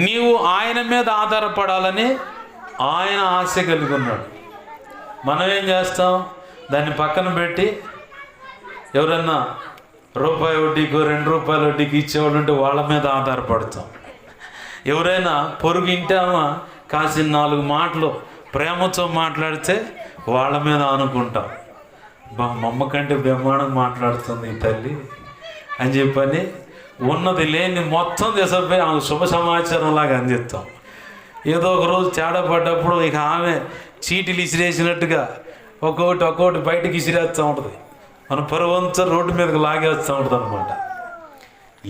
నీవు ఆయన మీద ఆధారపడాలని ఆయన ఆశ కలిగి ఉన్నాడు. మనం ఏం చేస్తాం? దాన్ని పక్కన పెట్టి ఎవరన్నా రూపాయి వడ్డీకో 2 రూపాయల వడ్డీకి ఇచ్చేవాళ్ళు ఉంటే వాళ్ళ మీద ఆధారపడతాం. ఎవరైనా పొరుగింటామా కాసిన 4 మాటలు ప్రేమతో మాట్లాడితే వాళ్ళ మీద అనుకుంటాం. మా అమ్మ కంటే బ్రహ్మాండంగా మాట్లాడుతుంది ఈ తల్లి అని చెప్పని ఉన్నది లేని మొత్తం తీసుకుపోయి ఆమె శుభ సమాచారం లాగా అందిస్తాం. ఏదో ఒక రోజు తేడా పడ్డప్పుడు ఇక ఆమె చీటీలు ఇసిరేసినట్టుగా ఒక్కొక్కటి బయటకు ఇసిరేస్తూ ఉంటుంది. మన పరువంతా రోడ్డు మీదకి లాగేస్తూ ఉంటుంది అనమాట.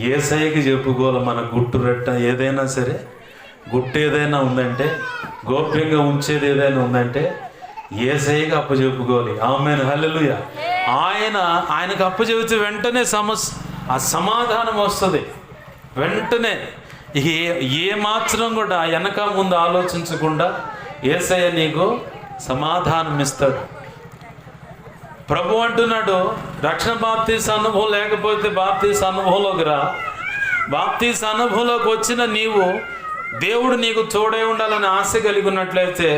యేసయ్యకి చెప్పుకోవాలి మన గుట్టు రెట్ట ఏదైనా సరే, గుట్టు ఏదైనా ఉందంటే, గోప్యంగా ఉంచేది ఏదైనా ఉందంటే యేసయ్యకి అప్పచెప్పుకోవాలి. ఆమేన్, హల్లెలూయా. ఆయనకు అప్పచెబితే వెంటనే ఆ సమాధానం వస్తుంది. వెంటనే ఏ మాత్రం కూడా వెనక ముందు ఆలోచించకుండా యేసయ్య నీకు సమాధానం ఇస్తాడు. ప్రభు అంటున్నాడు, రక్షణ బాప్తీస అనుభవం లేకపోతే బాప్తీస అనుభవంలోకి రా. బాప్తీస అనుభవంలోకి వచ్చిన నీవు దేవుడు నీకు తోడై ఉండాలని ఆశ కలిగి ఉన్నట్లయితే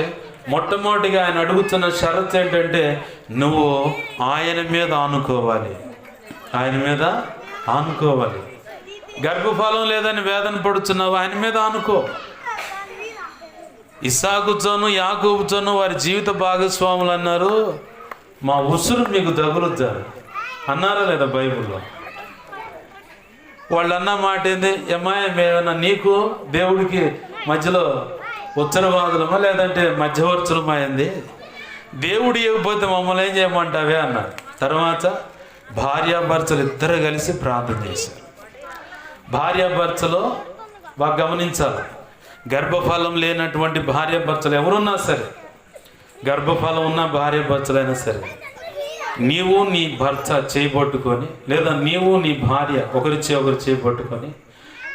మొట్టమొదటిగా ఆయన అడుగుతున్న షరతు ఏంటంటే నువ్వు ఆయన మీద ఆనుకోవాలి. ఆయన మీద ఆనుకోవాలి. గర్భఫలం లేదని వేదన పడుతున్నావు, ఆయన మీద ఆనుకో. ఇస్సాకుతోను యాకోబుతోను వారి జీవిత భాగస్వాములు అన్నారు, మా ఉసురు మీకు తగులుతారు అన్నారా లేదా బైబిల్లో? వాళ్ళు అన్న మాట ఏంది? ఏమాయ మేమన్నా నీకు దేవుడికి మధ్యలో ఉత్తరవాదులమా లేదంటే మధ్యవర్తులమా ఏంది? దేవుడు ఇవ్వకపోతే మమ్మల్ని ఏం చేయమంటావే అన్నారు. తర్వాత భార్యాభర్తలు ఇద్దరు కలిసి ప్రార్థన చేశారు. భార్యాభర్తలో బాగా గమనించాలి, గర్భఫలం లేనటువంటి భార్యాభర్తలు ఎవరున్నా సరే, గర్భఫలం ఉన్న భార్యాభర్తలైనా సరే, నీవు నీ భర్త చేయబట్టుకొని లేదా నీవు నీ భార్య ఒకరు చేయబట్టుకొని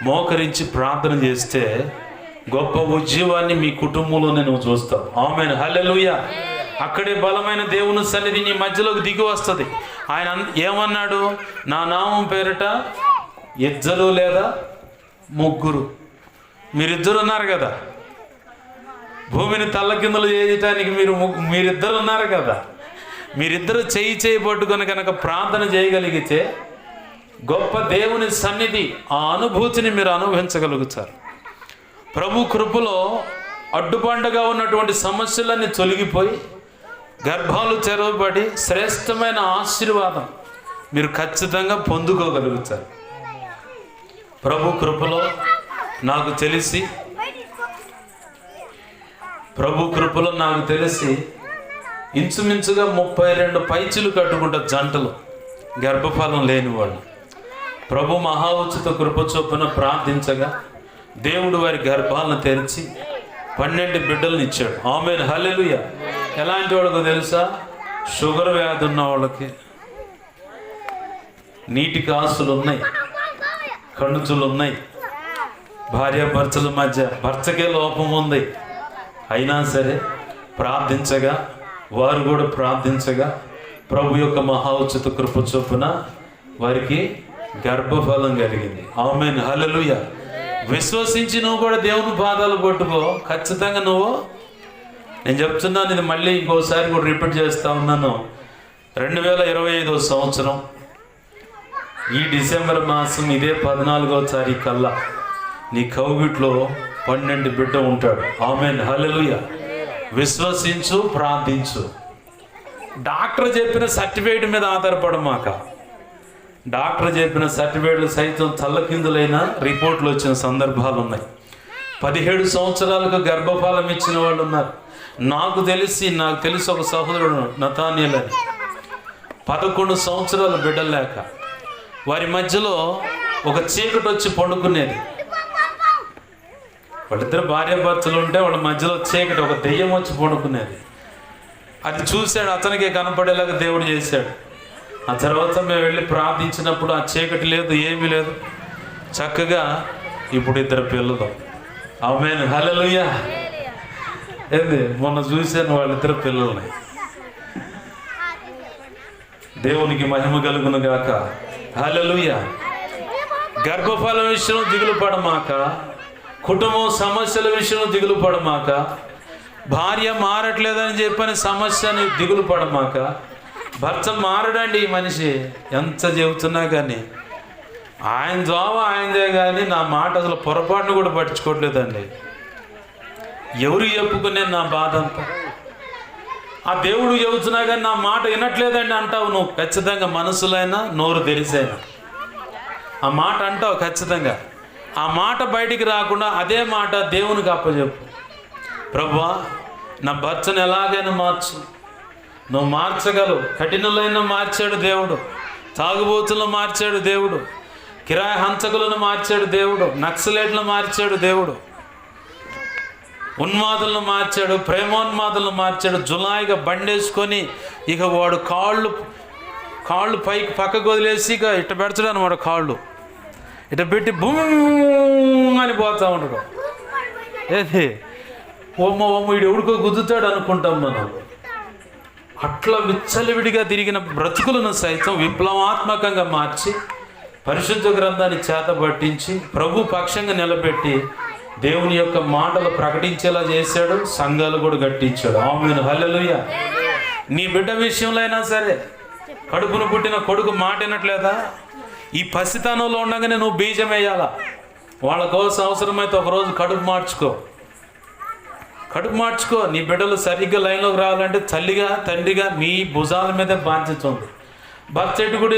మోకరించి ప్రార్థన చేస్తే గొప్ప ఉజ్జీవాన్ని మీ కుటుంబంలోనే నువ్వు చూస్తావు. ఆమేన్, హల్లెలూయా. అక్కడే బలమైన దేవుని సన్నిధి నీ మధ్యలోకి దిగి వస్తుంది. ఆయన ఏమన్నాడు? నా నామం పేరిట ఇద్దరు లేదా ముగ్గురు, మీరిద్దరు ఉన్నారు కదా, భూమిని తల్లకిందులు చేయటానికి మీరిద్దరు ఉన్నారు కదా, మీరిద్దరు చేయి పట్టుకొని కనుక ప్రార్థన చేయగలిగితే గొప్ప దేవుని సన్నిధి, ఆ అనుభూతిని మీరు అనుభవించగలుగుతారు. ప్రభు కృపలో అడ్డుబండగా ఉన్నటువంటి సమస్యలన్నీ తొలగిపోయి గర్భాలు తెరవబడి శ్రేష్టమైన ఆశీర్వాదం మీరు ఖచ్చితంగా పొందుకోగలుగుతారు. ప్రభు కృపలో నాకు తెలిసి ఇంచుమించుగా 32 పైచులు కట్టుకుంటారు జంటలు, గర్భఫలం లేని వాళ్ళు. ప్రభు మహా ఉచిత కృప చొప్పున ప్రార్థించగా దేవుడు వారి గర్భాలను తెరిచి 12 బిడ్డలను ఇచ్చాడు. ఆమేన్, హల్లెలూయా. ఎలాంటి వాళ్ళకు తెలుసా? షుగర్ వ్యాధి ఉన్న వాళ్ళకి, నీటి కాసులు ఉన్నాయి, కణుచులు ఉన్నాయి, భార్యాభర్తల మధ్య భర్తకే లోపం ఉంది, అయినా సరే ప్రార్థించగా, వారు కూడా ప్రార్థించగా ప్రభు యొక్క మహా ఉచిత కృప చొప్పున వారికి గర్భఫలం కలిగింది. ఆమేన్, హల్లెలూయా. విశ్వసించి నువ్వు కూడా దేవుని పాదాలు పట్టుకో, ఖచ్చితంగా నువ్వు, నేను చెప్తున్నాను, ఇది మళ్ళీ ఇంకోసారి కూడా రిపీట్ చేస్తా ఉన్నాను. 2025వ సంవత్సరం ఈ డిసెంబర్ మాసం ఇదే 14వ తారీఖు కల్లా నీ కౌగిట్లో 12 బిడ్డ ఉంటాడు. ఆమేన్, హల్లెలూయా. విశ్వసించు, ప్రార్థించు. డాక్టర్ చెప్పిన సర్టిఫికేట్ మీద ఆధారపడమాక. డాక్టర్ చెప్పిన సర్టిఫికేట్లు సైతం తల్లకిందులైన రిపోర్ట్లు వచ్చిన సందర్భాలు ఉన్నాయి. 17 సంవత్సరాలకు గర్భఫలం ఇచ్చిన వాళ్ళు ఉన్నారు. నాకు తెలిసి ఒక సహోదరుడు నతానియల్ అని 11 సంవత్సరాల బిడ్డలు లేక వారి మధ్యలో ఒక చీకటి వచ్చి పండుకునేది. వాళ్ళిద్దరు భార్యాభర్తలు ఉంటే వాళ్ళ మధ్యలో చీకటి, ఒక దెయ్యం వచ్చి పండుకునేది. అది చూశాడు, అతనికే కనపడేలాగా దేవుడు చేశాడు. ఆ తర్వాత మేము వెళ్ళి ప్రార్థించినప్పుడు ఆ చీకటి లేదు, ఏమీ లేదు, చక్కగా ఇప్పుడు 2 పిల్లలు. ఆమేన్, హల్లెలూయా. ఏంది, మొన్న చూశాను వాళ్ళిద్దరు పిల్లల్ని. దేవునికి మహిమ కలుగును గాక, హల్లెలూయా. గర్భఫలం విషయంలో దిగులు పడమాక, కుటుంబం సమస్యల విషయంలో దిగులు పడమాక, భార్య మారట్లేదని చెప్పని సమస్యని దిగులు పడమాక. భర్త మారడండి, ఈ మనిషి ఎంత చెబుతున్నా కానీ ఆయన జోవ ఆయనదే, కానీ నా మాట అసలు పొరపాటును కూడా పట్టించుకోవట్లేదండి. ఎవరు చెప్పుకునే నా బాధ అంతా, ఆ దేవుడు చెబుతున్నా కానీ నా మాట వినట్లేదండి అంటావు నువ్వు. ఖచ్చితంగా మనసులైనా నోరు తెరిసైనా ఆ మాట అంటావు ఖచ్చితంగా. ఆ మాట బయటికి రాకుండా అదే మాట దేవునికి అప్పచెప్పు. ప్రభువా, నా భర్తను ఎలాగైనా మార్చు, నువ్వు మార్చగలవు. కఠినులైన మార్చాడు దేవుడు, తాగుబోతులను మార్చాడు దేవుడు, కిరాయి హంతకులను మార్చాడు దేవుడు, నక్సలైట్లను మార్చాడు దేవుడు, ఉన్మాదులను మార్చాడు, ప్రేమోన్మాదులను మార్చాడు. జులాయిగా బండేసుకొని ఇక వాడు కాళ్ళు పైకి పక్కకు వదిలేసి ఇక ఇట్ట పెడతాడు అనమాట. కాళ్ళు ఇట పెట్టి బూమ్ అని పోతా ఉంటాడు. ఏది వీడు ఎవడికో గుద్దుతాడు అనుకుంటాం మనం. అట్లా విచ్చలవిడిగా తిరిగిన బ్రతుకులను సైతం విప్లవాత్మకంగా మార్చి పరిశుద్ధ గ్రంథాన్ని చేత పట్టించి ప్రభు పక్షంగా నిలబెట్టి దేవుని యొక్క మాటలు ప్రకటించేలా చేశాడు. సంఘాలు కూడా కట్టించాడు. ఆమేన్, హల్లెలూయా. నీ బిడ్డ విషయంలో అయినా సరే, కడుపును పుట్టిన కొడుకు మాట వినట్లేదా? ఈ పసితనంలో ఉండగానే నువ్వు బీజం వేయాలా. వాళ్ళ కోసం అవసరమైతే ఒకరోజు కడుపు మార్చుకో. నీ బిడ్డలు సరిగ్గా లైన్లోకి రావాలంటే తల్లిగా తండ్రిగా నీ భుజాల మీదే బాధ్యత ఉంది. భర్త కూడా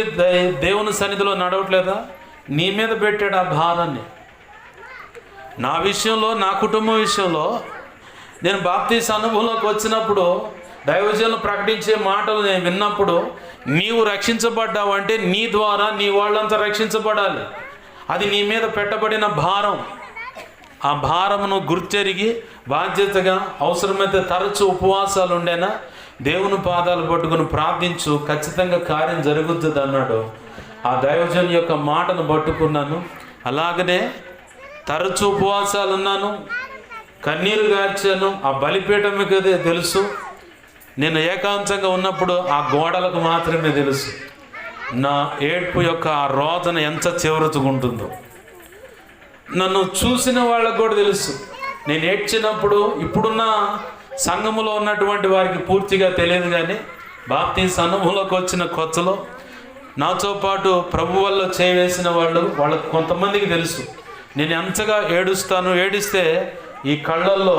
దేవుని సన్నిధిలో నడవట్లేదా? నీ మీద పెట్టాడు ఆ భారాన్ని. నా విషయంలో, నా కుటుంబం విషయంలో నేను బాప్తీస అనుభవంలోకి వచ్చినప్పుడు దైవజనులు ప్రకటించే మాటలు నేను విన్నప్పుడు నీవు రక్షించబడ్డావు అంటే నీ ద్వారా నీ వాళ్ళంతా రక్షించబడాలి. అది నీ మీద పెట్టబడిన భారం. ఆ భారమును గుర్తెరిగి బాధ్యతగా అవసరమైతే తరచు ఉపవాసాలు ఉండేనా దేవుని పాదాలు పట్టుకుని ప్రార్థించు, ఖచ్చితంగా కార్యం జరుగుతుంది అన్నాడు. ఆ దైవజన్ యొక్క మాటను పట్టుకున్నాను. అలాగనే తరచు ఉపవాసాలు ఉన్నాను, కన్నీరు గార్చాను. ఆ బలిపీఠం మీకు తెలుసు, నేను ఏకాంతంగా ఉన్నప్పుడు ఆ గోడలకు మాత్రమే తెలుసు నా ఏడ్పు యొక్క ఆ రోదన ఎంత చివరచుకుంటుందో. నన్ను చూసిన వాళ్ళకు కూడా తెలుసు. నేను ఏడ్చినప్పుడు ఇప్పుడున్న సంఘములో ఉన్నటువంటి వారికి పూర్తిగా తెలియదు, కానీ బాప్తీసు అనుభవంలోకి వచ్చిన కొత్తలో నాతో పాటు ప్రభు వల్ల చేయవేసిన వాళ్ళకు కొంతమందికి తెలుసు నేను ఎంతగా ఏడుస్తాను. ఏడిస్తే ఈ కళ్ళల్లో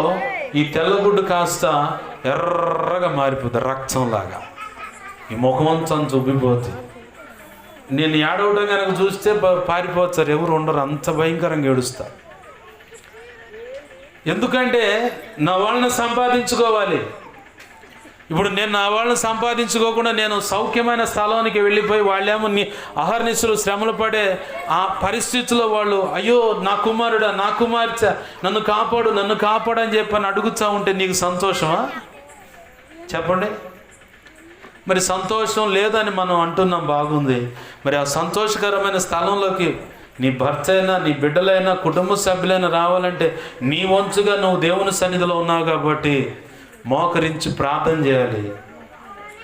ఈ తెల్లగుడ్డు కాస్త ఎర్రగా మారిపోతుంది, రక్తంలాగా. ఈ ముఖమంతా చూపిపోతుంది. నేను ఏడవడం కనుక చూస్తే పారిపోతారు, ఎవరు ఉండరు, అంత భయంకరంగా ఏడుస్తా. ఎందుకంటే నా వాళ్ళని సంపాదించుకోవాలి. ఇప్పుడు నేను నా వాళ్ళని సంపాదించుకోకుండా నేను సౌఖ్యమైన స్థలానికి వెళ్ళిపోయి వాళ్ళేమో అహర్నిశలు శ్రమలు పడే ఆ పరిస్థితుల్లో వాళ్ళు అయ్యో నా కుమారుడా నా కుమార్తె నన్ను కాపాడు అని చెప్పని అడుగుతూ ఉంటే నీకు సంతోషమా? చెప్పండి. మరి సంతోషం లేదని మనం అంటున్నాం, బాగుంది. మరి ఆ సంతోషకరమైన స్థలంలోకి నీ భర్త అయినా నీ బిడ్డలైనా కుటుంబ సభ్యులైనా రావాలంటే నీ వంచుగా నువ్వు దేవుని సన్నిధిలో ఉన్నావు కాబట్టి మోకరించి ప్రార్థన చేయాలి.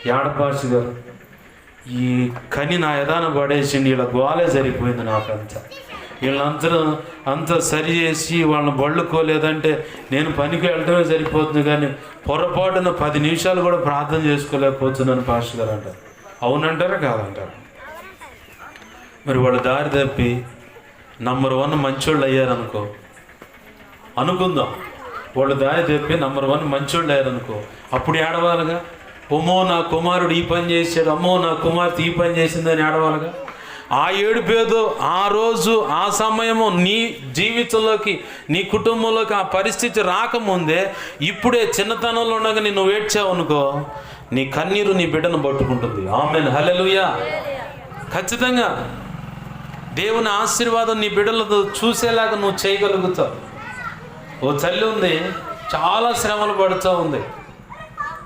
యాడపాసి గారు ఈ కని నా యదాన పడేసిండి, ఇలా గోలే సరిపోయింది నాకంతా. వీళ్ళందరూ అంతా సరి చేసి వాళ్ళని బళ్ళుకోలేదంటే నేను పనికి వెళ్ళటమే సరిపోతుంది, కానీ పొరపాటున 10 నిమిషాలు కూడా ప్రార్థన చేసుకోలేకపోతున్నాను పాస్టర్ గారు అంటారు. అవునంటారా కాదంటారు? మరి వాళ్ళు దారి తప్పి నంబర్ 1 మంచోళ్ళు అయ్యారనుకో, అనుకుందాం. వాళ్ళు దారి తప్పి నంబర్ 1 మంచోళ్ళు అయ్యారనుకో, అప్పుడు ఏడవాలిగా. అమ్మో నా కుమారుడు ఈ పని చేశాడు, అమ్మో నా కుమార్తె ఈ పని చేసిందని ఏడవాలిగా. ఆ ఏడుపేదో ఆ రోజు ఆ సమయము నీ జీవితంలోకి నీ కుటుంబంలోకి ఆ పరిస్థితి రాకముందే ఇప్పుడే చిన్నతనంలో ఉండగా నువ్వు ఏడ్చావు అనుకో, నీ కన్నీరు నీ బిడ్డను పట్టుకుంటుంది. ఆమేన్, హల్లెలూయా. ఖచ్చితంగా దేవుని ఆశీర్వాదం నీ బిడ్డలతో చూసేలాగా నువ్వు చేయగలుగుతావు. ఓ తల్లి ఉంది, చాలా శ్రమలు పడుతూ ఉంది.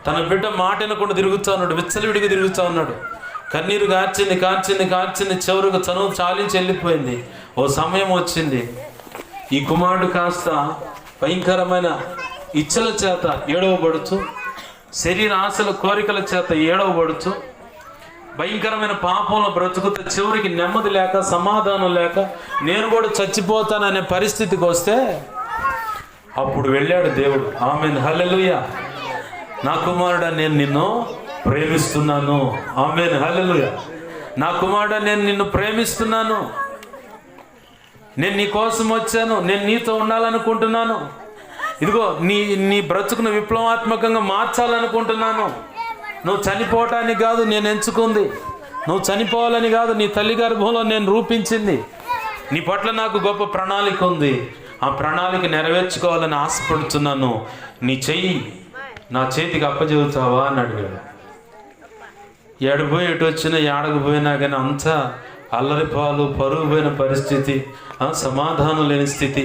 తన బిడ్డ మాట వినకుండా తిరుగుతూ ఉన్నాడు, విచ్చలవిడిగా తిరుగుతూ ఉన్నాడు. కన్నీరు కార్చింది చివరికి చనువు చాలించి వెళ్ళిపోయింది. ఓ సమయం వచ్చింది, ఈ కుమారుడు కాస్త భయంకరమైన ఇచ్చల చేత ఏడవబడుతూ, శరీర ఆశల కోరికల చేత ఏడవబడుతూ, భయంకరమైన పాపంలో బ్రతుకుతూ చివరికి నెమ్మది లేక సమాధానం లేక నేను కూడా చచ్చిపోతాననే పరిస్థితికి వస్తే అప్పుడు వెళ్ళాడు దేవుడు. ఆమేన్, హల్లెలూయా. నా కుమారుడా నేను నిన్ను ప్రేమిస్తున్నాను. ఆమేన్, హల్లెలూయా. నా కుమారుడా నేను నిన్ను ప్రేమిస్తున్నాను, నేను నీ కోసం వచ్చాను, నేను నీతో ఉండాలనుకుంటున్నాను. ఇదిగో నీ బ్రతుకును విప్లవాత్మకంగా మార్చాలనుకుంటున్నాను. నువ్వు చనిపోవటానికి కాదు నేను ఎంచుకుంది, నువ్వు చనిపోవాలని కాదు నీ తల్లి గర్భంలో నేను రూపించింది. నీ పట్ల నాకు గొప్ప ప్రణాళిక ఉంది, ఆ ప్రణాళిక నెరవేర్చుకోవాలని ఆశపడుతున్నాను. నీ చెయ్యి నా చేతికి అప్పచెబుతావా అని అడిగాడు. ఎడపోయి ఎటు వచ్చినా ఏడకపోయినా కానీ అంతా అల్లరిపాలు, పరుగు పోయిన పరిస్థితి, సమాధానం లేని స్థితి.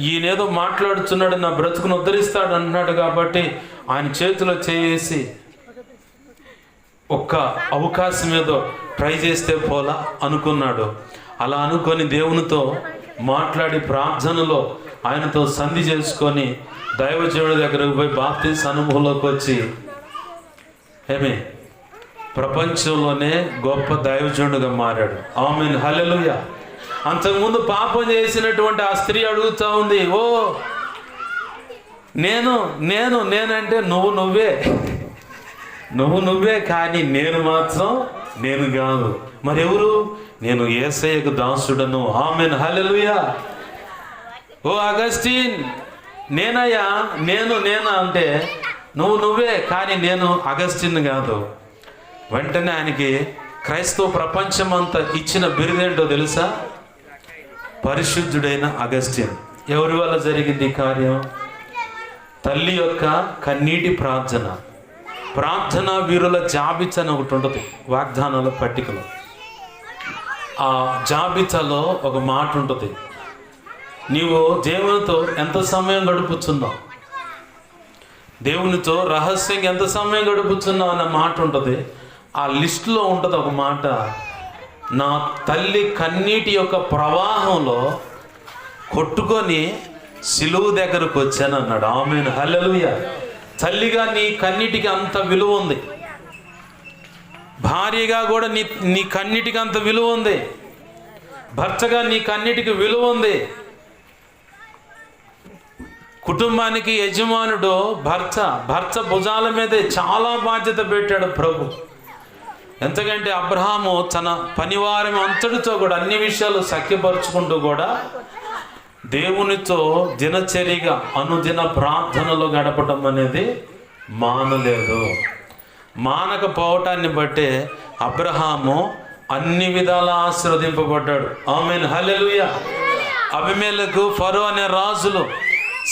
ఈయనేదో మాట్లాడుతున్నాడు, నా బ్రతుకును ఉద్ధరిస్తాడు అన్నాడు కాబట్టి ఆయన చేతిలో చేసి ఒక్క అవకాశం ఏదో ట్రై చేస్తే పోలా అనుకున్నాడు. అలా అనుకొని దేవునితో మాట్లాడి ప్రార్థనలో ఆయనతో సంధి చేసుకొని దైవజనుడి దగ్గరకు పోయి బాప్తీసు అనుభవంలోకి వచ్చి ప్రపంచంలోనే గొప్ప దైవజనుడిగా మారాడు. ఆమేన్, హల్లెలూయా. అంతకుముందు పాపం చేసినటువంటి ఆ స్త్రీ అడుగుతా ఉంది, ఓ నేనంటే నువ్వే కానీ నేను మాత్రం నేను కాదు. మరెవరు? నేను యేసయ్యకు దాసుడను. ఆమేన్, హల్లెలూయా. ఓ అగస్టిన్, నేనయ్యా నేను అంటే నువ్వే కానీ నేను అగస్టిన్ కాదు. వెంటనే ఆయనకి క్రైస్తవ ప్రపంచం అంతా ఇచ్చిన బిరుదేంటో తెలుసా? పరిశుద్ధుడైన అగస్టిన్. ఎవరి వల్ల జరిగింది కార్యం? తల్లి యొక్క కన్నీటి ప్రార్థన వీరుల జాబితా అని ఒకటి ఉంటుంది వాగ్దానాల పట్టికలో. ఆ జాబితాలో ఒక మాట ఉంటుంది, నీవు దేవునితో ఎంత సమయం గడుపుతున్నావు, దేవునితో రహస్యంగా ఎంత సమయం గడుపుతున్నావు అన్న మాట ఉంటుంది. ఆ లిస్టులో ఉంటుంది ఒక మాట, నా తల్లి కన్నీటి యొక్క ప్రవాహంలో కొట్టుకొని సిలువు దగ్గరకు వచ్చాను అన్నాడు. ఆమేన్, హల్లెలూయా. తల్లిగా నీ కన్నీటికి అంత విలువ ఉంది, భార్యగా కూడా నీ కన్నీటికి అంత విలువ ఉంది, భర్తగా నీ కన్నీటికి విలువ ఉంది. కుటుంబానికి యజమానుడు భర్త భుజాల మీదే చాలా బాధ్యత పెట్టాడు ప్రభు. ఎంతకంటే అబ్రహాము తన పనివారం అంతటితో కూడా అన్ని విషయాలు సఖ్యపరుచుకుంటూ కూడా దేవునితో దినచర్యగా అనుదిన ప్రార్థనలో గడపడం అనేది మానలేదు. మానకపోవటాన్ని బట్టే అబ్రహాము అన్ని విధాలా ఆశీర్వదింపబడ్డాడు. ఆమేన్, హల్లెలూయా. అబీమెలెకు, ఫరో అనే రాజులు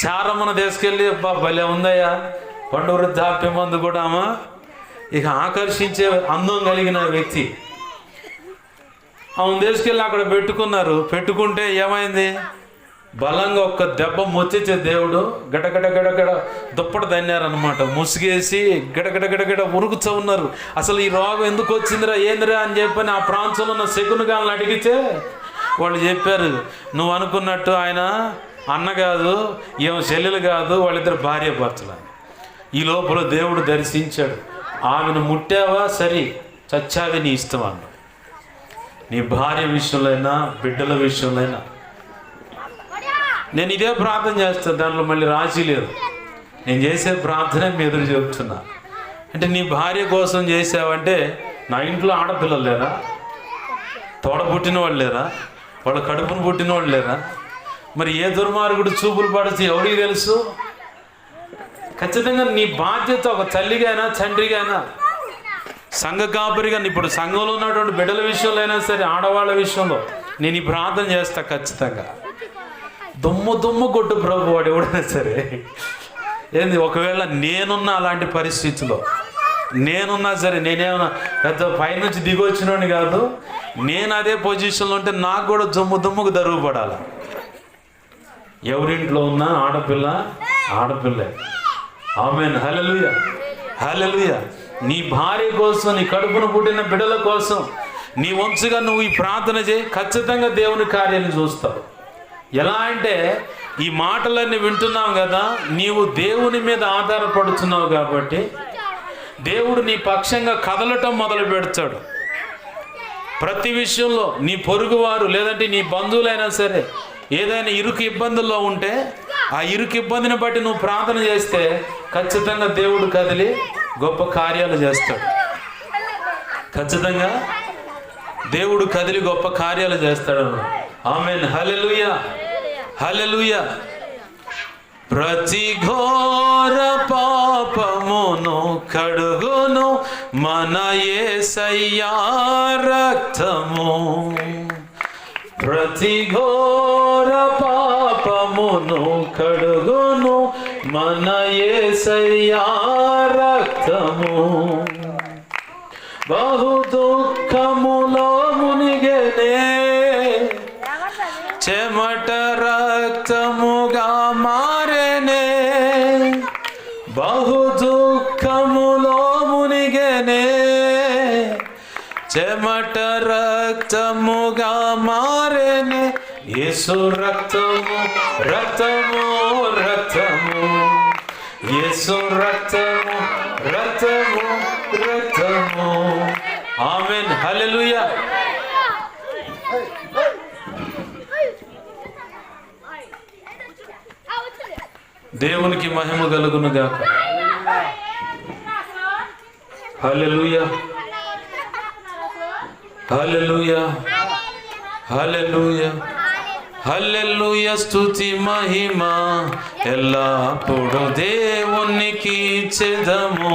శారమ్మను తీసుకెళ్ళి భలే ఉందయ్యా, పండు వృద్ధాప్యం మందు కూడా ఇక ఆకర్షించే అందం కలిగిన వ్యక్తి, ఆమెను తీసుకెళ్ళి అక్కడ పెట్టుకుంటే ఏమైంది, బలంగా ఒక్క దెబ్బ ముచ్చితే దేవుడు గడగడ దుప్పట దన్నారనమాట, ముసిగేసి గడగడ ఉరుకుతూ ఉన్నారు. అసలు ఈ రోగం ఎందుకు వచ్చిందిరా ఏందిరా అని చెప్పని ఆ ప్రాంతంలో ఉన్న శకునగాలను అడిగితే వాళ్ళు చెప్పారు, నువ్వు అనుకున్నట్టు ఆయన అన్న కాదు, ఏమో చెల్లెలు కాదు, వాళ్ళిద్దరు భార్య భర్తలు. ఈ లోపల దేవుడు దర్శించాడు, ఆమెను ముట్టావా సరి, చచ్చావి నీ ఇష్టం అన్న. నీ భార్య విషయంలో అయినా బిడ్డల విషయంలో అయినా నేను ఇదే ప్రార్థన చేస్తాను, దాంట్లో మళ్ళీ రాజీ లేదు. నేను చేసే ప్రార్థనే మీ ఎదురు చెప్తున్నా. అంటే నీ భార్య కోసం చేసావంటే, నా ఇంట్లో ఆడపిల్లలు లేరా, తోడ పుట్టిన వాళ్ళు లేరా, వాళ్ళ కడుపును పుట్టిన వాళ్ళు లేరా, మరి ఏ దుర్మార్గుడు చూపులు పడితే ఎవరికి తెలుసు? ఖచ్చితంగా నీ బాధ్యత ఒక తల్లిగైనా తండ్రిగైనా సంఘ కాపరిగా, ఇప్పుడు సంఘంలో ఉన్నటువంటి బిడ్డల విషయంలో అయినా సరే ఆడవాళ్ళ విషయంలో నేను ఈ ప్రార్థన చేస్తా. ఖచ్చితంగా దుమ్ము కొట్టు ప్రభు వాడు ఎవడైనా సరే. ఏంది, ఒకవేళ నేనున్నా అలాంటి పరిస్థితిలో నేనున్నా సరే, నేనేమన్నా పెద్ద పైనుంచి దిగి వచ్చినోని కాదు, నేను అదే పొజిషన్లో ఉంటే నాకు కూడా దుమ్ముకు దరువు పడాలి. ఎవరింట్లో ఉన్నా ఆడపిల్లే. ఆమేన్, హల్లెలూయా, హల్లెలూయా. నీ భార్య కోసం, నీ కడుపును పుట్టిన బిడ్డల కోసం నీ వంశుగా నువ్వు ఈ ప్రార్థన చేయి, ఖచ్చితంగా దేవుని కార్యాన్ని చూస్తావు. ఎలా అంటే, ఈ మాటలన్నీ వింటున్నావు కదా, నీవు దేవుని మీద ఆధారపడుతున్నావు కాబట్టి దేవుడు నీ పక్షంగా కదలటం మొదలు పెడతాడు. ప్రతి విషయంలో నీ పొరుగువారు లేదంటే నీ బంధువులైనా సరే ఏదైనా ఇరుకు ఇబ్బందుల్లో ఉంటే, ఆ ఇరుకు ఇబ్బందిని బట్టి నువ్వు ప్రార్థన చేస్తే ఖచ్చితంగా దేవుడు కదిలి గొప్ప కార్యాలు చేస్తాడు. ఖచ్చితంగా దేవుడు కదిలి గొప్ప కార్యాలు చేస్తాడు. ఆమేన్, హల్లెలూయా, హల్లెలూయా. ప్రతి ఘోర పాపమును కడుగును మన యేసయ్యా రక్తము. ప్రతి ఘోర పాపమును కడుగును మన యేసయ్యా రక్తము. బహు దుఃఖములో మునిగెనే, చెమట రక్తముగా మారెనే. బహు దుఃఖములో మునిగెనే, చెమట రక్తముగా మారెనే. యేసు రక్తము రక్తము రక్తము, యేసు రక్తము రక్తము రక్తము. ఆమేన్, హల్లెలూయా. దేవునికి మహిమ కలుగును గాక. హల్లెలూయా, హల్లెలూయా, హల్లెలూయా, హల్లెలూయా. స్తుతి మహిమ ఎల్లప్పుడు దేవునికి ఇచ్చెదము.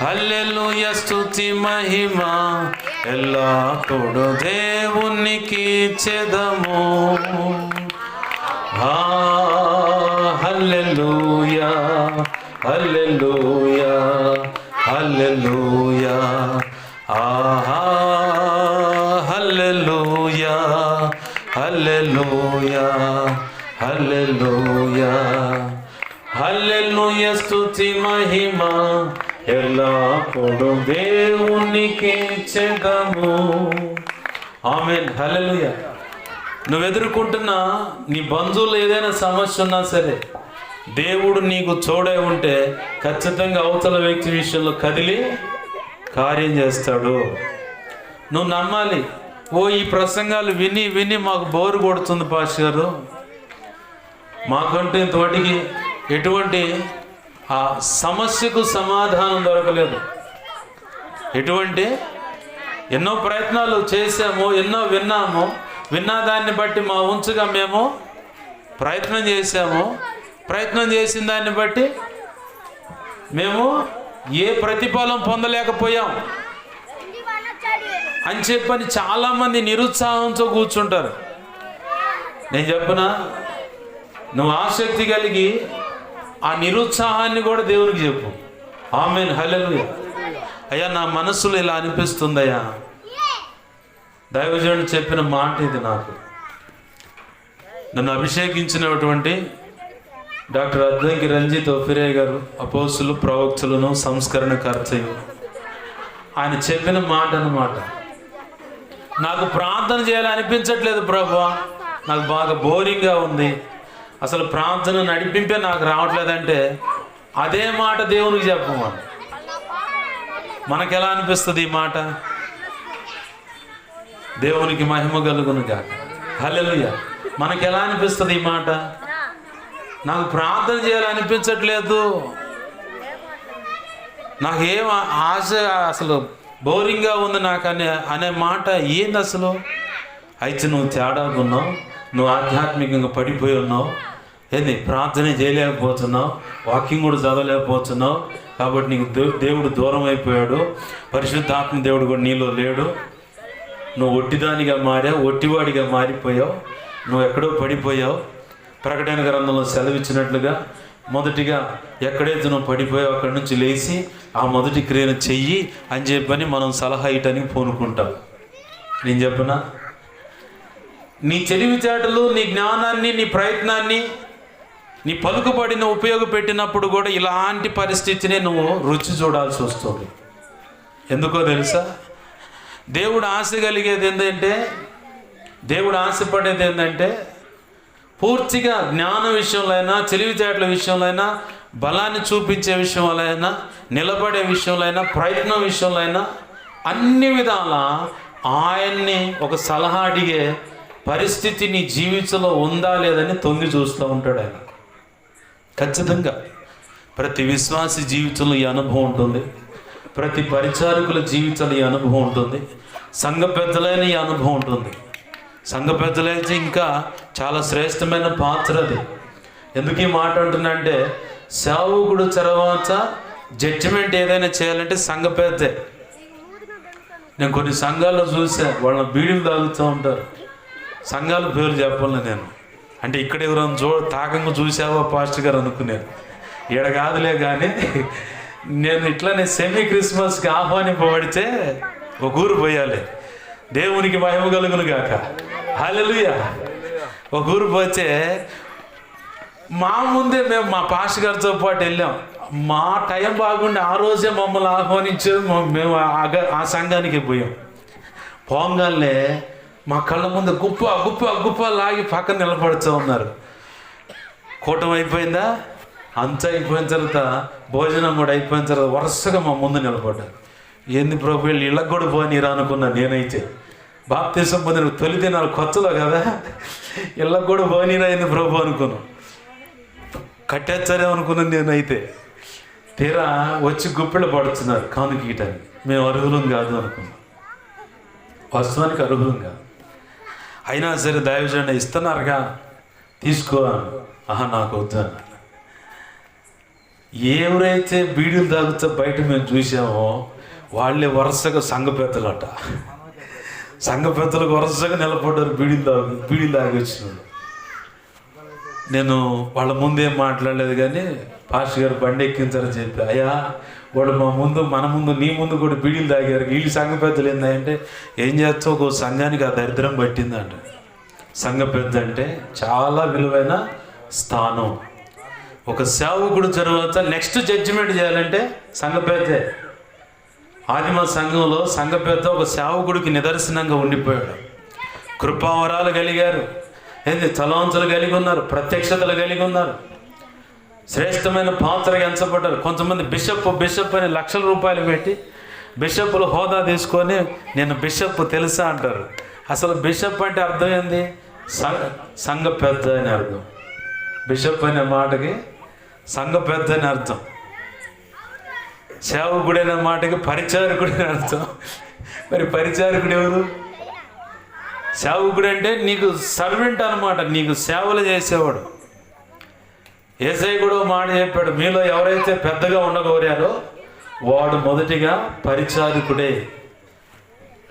హల్లెలూయా, స్తుతి మహిమ ఎల్లప్పుడు దేవునికి ఇచ్చెదము. హల్లెలూయా హల్లెలూయా హల్లెలూయా ఆహా హల్లెలూయా హల్లెలూయా హల్లెలూయా హల్లెలూయా స్తుతి మహిమ ఎల్లప్పుడూ దేవునికి చెదము. ఆమేన్. హల్లెలూయా. నువ్వు ఎదుర్కొంటున్న నీ బంధువులు ఏదైనా సమస్య ఉన్నా సరే, దేవుడు నీకు తోడై ఉంటే ఖచ్చితంగా అవతల వ్యక్తి విషయంలో కదిలి కార్యం చేస్తాడు. నువ్వు నమ్మాలి. ఈ ప్రసంగాలు విని విని మాకు బోరు కొడుతుంది పాస్టర్ గారు, మాకంటూ ఇంతవాటికి ఎటువంటి ఆ సమస్యకు సమాధానం దొరకలేదు. ఎన్నో ప్రయత్నాలు చేశాము, ఎన్నో విన్నా దాన్ని బట్టి మా ఉంచుగా మేము ప్రయత్నం చేశాము. ప్రయత్నం చేసిన దాన్ని బట్టి మేము ఏ ప్రతిఫలం పొందలేకపోయాం అని చెప్పని చాలామంది నిరుత్సాహంతో కూర్చుంటారు. నేను చెప్పనా, నువ్వు ఆసక్తి కలిగి ఆ నిరుత్సాహాన్ని కూడా దేవునికి చెప్పు. ఆమేన్. హల్లెలూయా. అయ్యా నా మనసులో ఇలా అనిపిస్తుందయ్యా, దైవజనుడు చెప్పిన మాట ఇది. నన్ను అభిషేకించినటువంటి డాక్టర్ అద్దంకి రంజిత్ ఒఫిరే గారు, అపోస్తులు ప్రవక్తలను సంస్కరణకర్తయు, ఆయన చెప్పిన మాట అన్నమాట. నాకు ప్రార్థన చేయాలని అనిపించట్లేదు ప్రభువా, నాకు బాగా బోరింగ్గా ఉంది, అసలు ప్రార్థన నడిపింపే నాకు రావట్లేదంటే అదే మాట దేవునికి చెప్పమా. మనకు ఎలా అనిపిస్తుంది ఈ మాట? దేవునికి మహిమ కలుగును గాక. హల్లెలూయా. మనకు ఎలా అనిపిస్తుంది ఈ మాట? నాకు ప్రార్థన చేయాలనిపించట్లేదు, నాకేం ఆశ, అసలు బోరింగ్గా ఉంది నాకు అనే మాట ఏంది అసలు? అయితే నువ్వు తేడాగా ఉన్నావు, నువ్వు ఆధ్యాత్మికంగా పడిపోయి ఉన్నావు, ఏంది ప్రార్థన చేయలేకపోతున్నావు, వాకింగ్ కూడా చదవలేకపోతున్నావు, కాబట్టి నీకు దేవుడు దూరం అయిపోయాడు, పరిశుద్ధాత్మ దేవుడు కూడా నీలో లేడు, నువ్వు ఒట్టిదానిగా మారావు, ఒట్టివాడిగా మారిపోయావు, నువ్వు ఎక్కడో పడిపోయావు. ప్రకటన గ్రంథంలో సెలవిచ్చినట్లుగా మొదటిగా ఎక్కడైతే నువ్వు పడిపోయావు అక్కడి నుంచి లేచి ఆ మొదటి క్రియను చెయ్యి అని చెప్పని మనం సలహా ఇయటానికి పూనుకుంటాం. నేను చెప్పనా, నీ తెలివితేటలు, నీ జ్ఞానాన్ని, నీ ప్రయత్నాన్ని, నీ పలుకుబడిని ఉపయోగపెట్టినప్పుడు కూడా ఇలాంటి పరిస్థితిని నువ్వు రుచి చూడాల్సి వస్తుంది. ఎందుకో తెలుసా? దేవుడు ఆశ కలిగేది ఏంటంటే, దేవుడు ఆశపడేది ఏంటంటే, పూర్తిగా జ్ఞాన విషయంలో అయినా, తెలివితేటల విషయంలో అయినా, బలాన్ని చూపించే విషయంలో అయినా, నిలబడే విషయంలో అయినా, ప్రయత్నం విషయంలో అయినా, అన్ని విధాల ఆయన్ని ఒక సలహా అడిగే పరిస్థితి నీ జీవితంలో ఉందా లేదని తొంగి చూస్తూ ఉంటాడు ఆయన. ఖచ్చితంగా ప్రతి విశ్వాసి జీవితంలో ఈ అనుభవం ఉంటుంది, ప్రతి పరిచారకుల జీవితంలో ఈ అనుభవం ఉంటుంది, సంఘ పెద్దలైన ఈ అనుభవం ఉంటుంది. సంఘ పెద్దలైతే ఇంకా చాలా శ్రేష్టమైన పాత్ర అది. ఎందుకు ఈ మాట అంటున్నానంటే, సేవకుడు తర్వాత జడ్జిమెంట్ ఏదైనా చేయాలంటే సంఘ పెద్దే. నేను కొన్ని సంఘాల్లో చూసా, వాళ్ళ బీడీలు తాగుతూ ఉంటారు. సంఘాల పేరు చెప్పాలి నేను, అంటే ఇక్కడ ఎవరైనా తాకంగా చూసావా పాస్టర్ గారు అనుకునేది. ఈడ కాదులే కానీ నేను ఇట్లానే సెమీ క్రిస్మస్కి ఆహ్వానింపబడితే ఒక ఊరు పోయాలి. దేవునికి మహిమ కలుగును గాక. హల్లెలూయా. ఒక ఊరు పోతే మా ముందే మేము మా పాస్టర్ గారితో పాటు వెళ్ళాం. మా టైం బాగుండి ఆ రోజే మమ్మల్ని ఆహ్వానించారు. మేము ఆ సంఘానికి పోయాం. పోంగానే మా కళ్ళ ముందు గుప్ప గుప్ప గుప్ప లాగి పక్కన నిలబడుతూ ఉన్నారు. కూటం అయిపోయిందా, అంతా అయిపోయిన తర్వాత భోజనం కూడా అయిపోయిన తర్వాత వరుసగా మా ముందు నిలబడ్డారు. ఏంది ప్రభు వీళ్ళు ఇళ్ళకు కూడా పోనీరా అనుకున్నా. నేనైతే బాప్తిసం పొందిన తొలి దినాలు కొత్తలో కదా, ఇళ్ళకు కూడా పోనీరా ఏంది ప్రభు అనుకున్నాను. కట్టేస్తారే అనుకున్నాను నేనైతే. తీరా వచ్చి గుప్పిళ్ళు పడుతున్నారు కానుక గీయటానికి. మేము అర్హులం కాదు అనుకున్నాం, వాస్తవానికి అర్హులం కాదు. అయినా సరే దైవజనుడు ఇస్తున్నారుగా తీసుకో. నాకు వద్దాను. ఎవరైతే బీడీలు తాగుతూ బయట మేము చూసామో వాళ్ళే వరుసగా సంఘ పెద్దలట. సంఘ పెద్దలకు వరుసగా నిలబడ్డారు బీడీలు తాగి వచ్చినాడు. నేను వాళ్ళ ముందు ఏం మాట్లాడలేదు, కానీ పాస్టర్ గారు బండి ఎక్కించారని చెప్పి, అయ్యా వాడు మన ముందు నీ ముందు కూడా బీడీలు తాగారు, వీళ్ళు సంఘ పెద్దలు ఏందంటే, ఏం చేస్తావు, ఒక సంఘానికి ఆ దరిద్రం పట్టిందంట. సంఘ పెద్ద అంటే చాలా విలువైన స్థానం. ఒక సేవకుడు తర్వాత నెక్స్ట్ జడ్జిమెంట్ చేయాలంటే సంఘ పెద్దే. ఆదిమ సంఘంలో సంఘ పెద్ద ఒక సేవకుడికి నిదర్శనంగా ఉండిపోయాడు. కృపావరాలు కలిగారు, తలాంతులు కలిగి ఉన్నారు, ప్రత్యక్షతలు కలిగి ఉన్నారు, శ్రేష్టమైన పాత్రగా ఎంచబడ్డారు. కొంతమంది బిషప్ అని లక్షల రూపాయలు పెట్టి బిషప్లు హోదా తీసుకొని నేను బిషప్ తెలుసా అంటారు. అసలు బిషప్ అంటే అర్థం ఏంది? సంఘ పెద్ద అని అర్థం. బిషప్ అనే మాటకి సంఘ పెద్ద అని అర్థం. సేవకుడు అనే మాటకి పరిచారకుడు అని అర్థం. మరి పరిచారకుడు ఎవరు? సేవకుడు అంటే నీకు సర్వెంట్ అనమాట, నీకు సేవలు చేసేవాడు. యేసయ్య కూడా మాట చెప్పాడు, మీలో ఎవరైతే పెద్దగా ఉండగోరారో వాడు మొదటిగా పరిచారకుడే,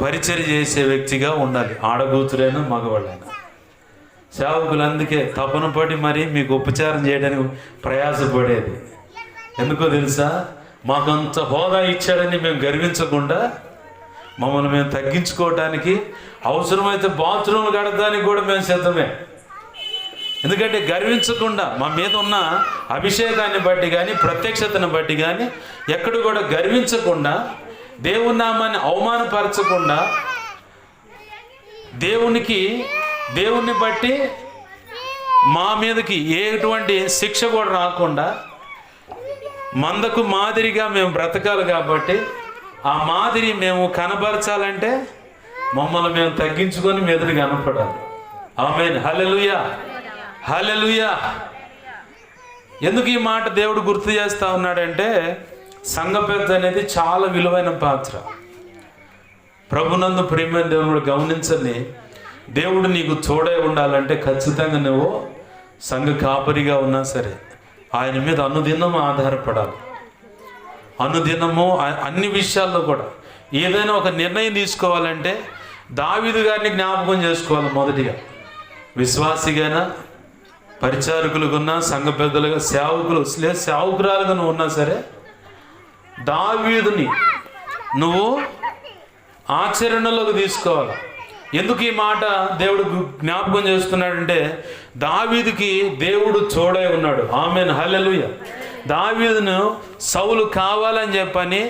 పరిచర్య చేసే వ్యక్తిగా ఉండాలి. ఆడగూతురైనా మగవాళ్ళైనా. సేవకులు అందుకే తపన పడి మరి మీకు ఉపచారం చేయడానికి ప్రయాసపడేది. ఎందుకో తెలుసా? మాకంత హోదా ఇచ్చాడని మేము గర్వించకుండా మమ్మల్ని మేము తగ్గించుకోవటానికి, అవసరమైతే బాత్రూమ్లు కడటానికి కూడా మేము సిద్ధమే. ఎందుకంటే గర్వించకుండా మా మీద ఉన్న అభిషేకాన్ని బట్టి కానీ ప్రత్యక్షతను బట్టి కానీ ఎక్కడ కూడా గర్వించకుండా, దేవుని నామాన్ని అవమానపరచకుండా, దేవుణ్ణి బట్టి మా మీదకి ఎటువంటి శిక్ష కూడా రాకుండా మందకు మాదిరిగా మేము బ్రతకాలి. కాబట్టి ఆ మాదిరి మేము కనబరచాలంటే మమ్మల్ని మేము తగ్గించుకొని మీదకి కనపడాలి. ఆమేన్. హల్లెలూయా, హల్లెలూయా. ఎందుకు ఈ మాట దేవుడు గుర్తు చేస్తా ఉన్నాడంటే, సంఘ పెద్ద అనేది చాలా విలువైన పాత్ర. ప్రభునందు ప్రియమైన దేవుడు గమనించండి, దేవుడు నీకు తోడై ఉండాలంటే ఖచ్చితంగా నువ్వు సంఘ కాపరిగా ఉన్నా సరే ఆయన మీద అనుదినము ఆధారపడాలి. అనుదినము అన్ని విషయాల్లో కూడా ఏదైనా ఒక నిర్ణయం తీసుకోవాలంటే దావీదు గారిని జ్ఞాపకం చేసుకోవాలి. మొదటిగా విశ్వాసిగానా, పరిచారకులుగా, సంఘ పెద్దలుగా, సేవకురాలుగా నువ్వు ఉన్నా సరే దావీదుని నువ్వు ఆచరణలోకి తీసుకోవాలి. ఎందుకు ఈ మాట దేవుడు జ్ఞాపకం చేస్తున్నాడంటే, దావీదుకి దేవుడు తోడై ఉన్నాడు. ఆమేన్, హల్లెలూయా. దావీదును సౌలు కావాలని చెప్పని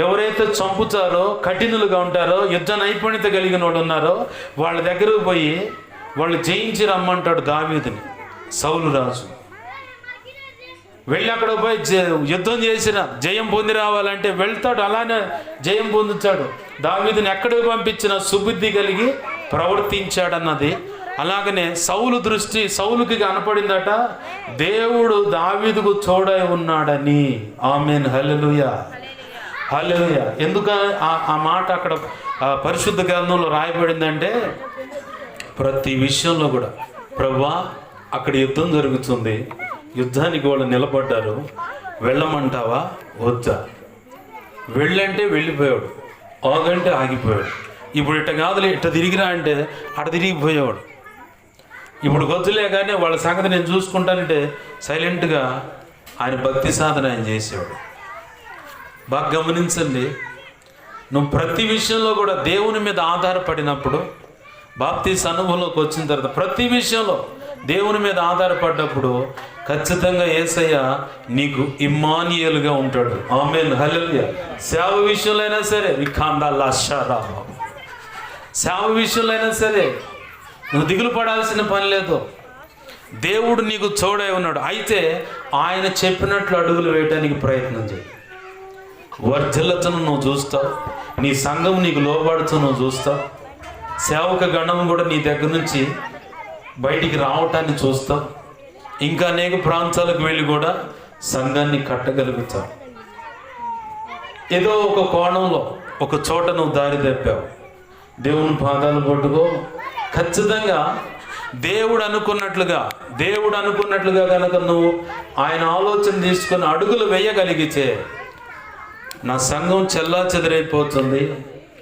ఎవరైతే చంపుతారో, కఠినులుగా ఉంటారో, యుద్ధ నైపుణ్యత కలిగిన వాడు ఉన్నారో వాళ్ళ దగ్గరకు పోయి వాళ్ళు జయించి రమ్మంటాడు దావీదుని. సౌలు రాజు వెళ్ళి అక్కడ పోయి యుద్ధం చేసిన జయం పొంది రావాలంటే వెళ్తాడు, అలానే జయం పొందుతాడు. దావీదుని ఎక్కడికి పంపించిన సుబుద్ధి కలిగి ప్రవర్తించాడన్నది. అలాగనే సౌలుకి కనపడిందట, దేవుడు దావీదుకు తోడై ఉన్నాడని. ఆమేన్, హల్లెలూయా, హల్లెలూయా. ఎందుకు ఆ మాట అక్కడ పరిశుద్ధ గ్రంథంలో రాయబడిందంటే, ప్రతి విషయంలో కూడా ప్రభువా అక్కడ యుద్ధం జరుగుతుంది, యుద్ధానికి వాళ్ళు నిలబడ్డారు, వెళ్ళమంటావా వద్దా? వెళ్ళంటే వెళ్ళిపోయాడు, ఆగంటే ఆగిపోయాడు. ఇప్పుడు ఇట్ట కాదులే, ఇట్ట తిరిగిరా అంటే అట తిరిగిపోయేవాడు. ఇప్పుడు వద్దులే కానీ వాళ్ళ సంగతి నేను చూసుకుంటానంటే సైలెంట్గా ఆయన భక్తి సాధన ఆయన చేసేవాడు. బాగా గమనించండి, నువ్వు ప్రతి విషయంలో కూడా దేవుని మీద ఆధారపడినప్పుడు, బాప్తీసు అనుభవంలోకి వచ్చిన తర్వాత ప్రతి విషయంలో దేవుని మీద ఆధారపడ్డప్పుడు ఖచ్చితంగా యేసయ్య నీకు ఇమ్మానుయేలుగా ఉంటాడు. ఆమేన్, హల్లెలూయా. సేవ విషయంలో అయినా సరే, సేవ విషయంలో అయినా సరే నువ్వు దిగులు పడాల్సిన పని లేదు. దేవుడు నీకు తోడై ఉన్నాడు. అయితే ఆయన చెప్పినట్లు అడుగులు వేయడానికి ప్రయత్నం చేయి. వర్ధిల్లతను నువ్వు చూస్తావు, నీ సంఘం నీకు లోబడుతూ నువ్వు చూస్తావు, సేవక గణం కూడా నీ దగ్గర నుంచి బయటికి రావటాన్ని చూస్తావు, ఇంకా అనేక ప్రాంతాలకు వెళ్ళి కూడా సంఘాన్ని కట్టగలుగుతావు. ఏదో ఒక కోణంలో ఒక చోట నువ్వు దారి తప్పావు, దేవుని పాదాలు పట్టుకో. ఖచ్చితంగా దేవుడు అనుకున్నట్లుగా కనుక నువ్వు ఆయన ఆలోచన తీసుకుని అడుగులు వేయగలిగితే, నా సంఘం చెల్లా చెదిరైపోతుంది,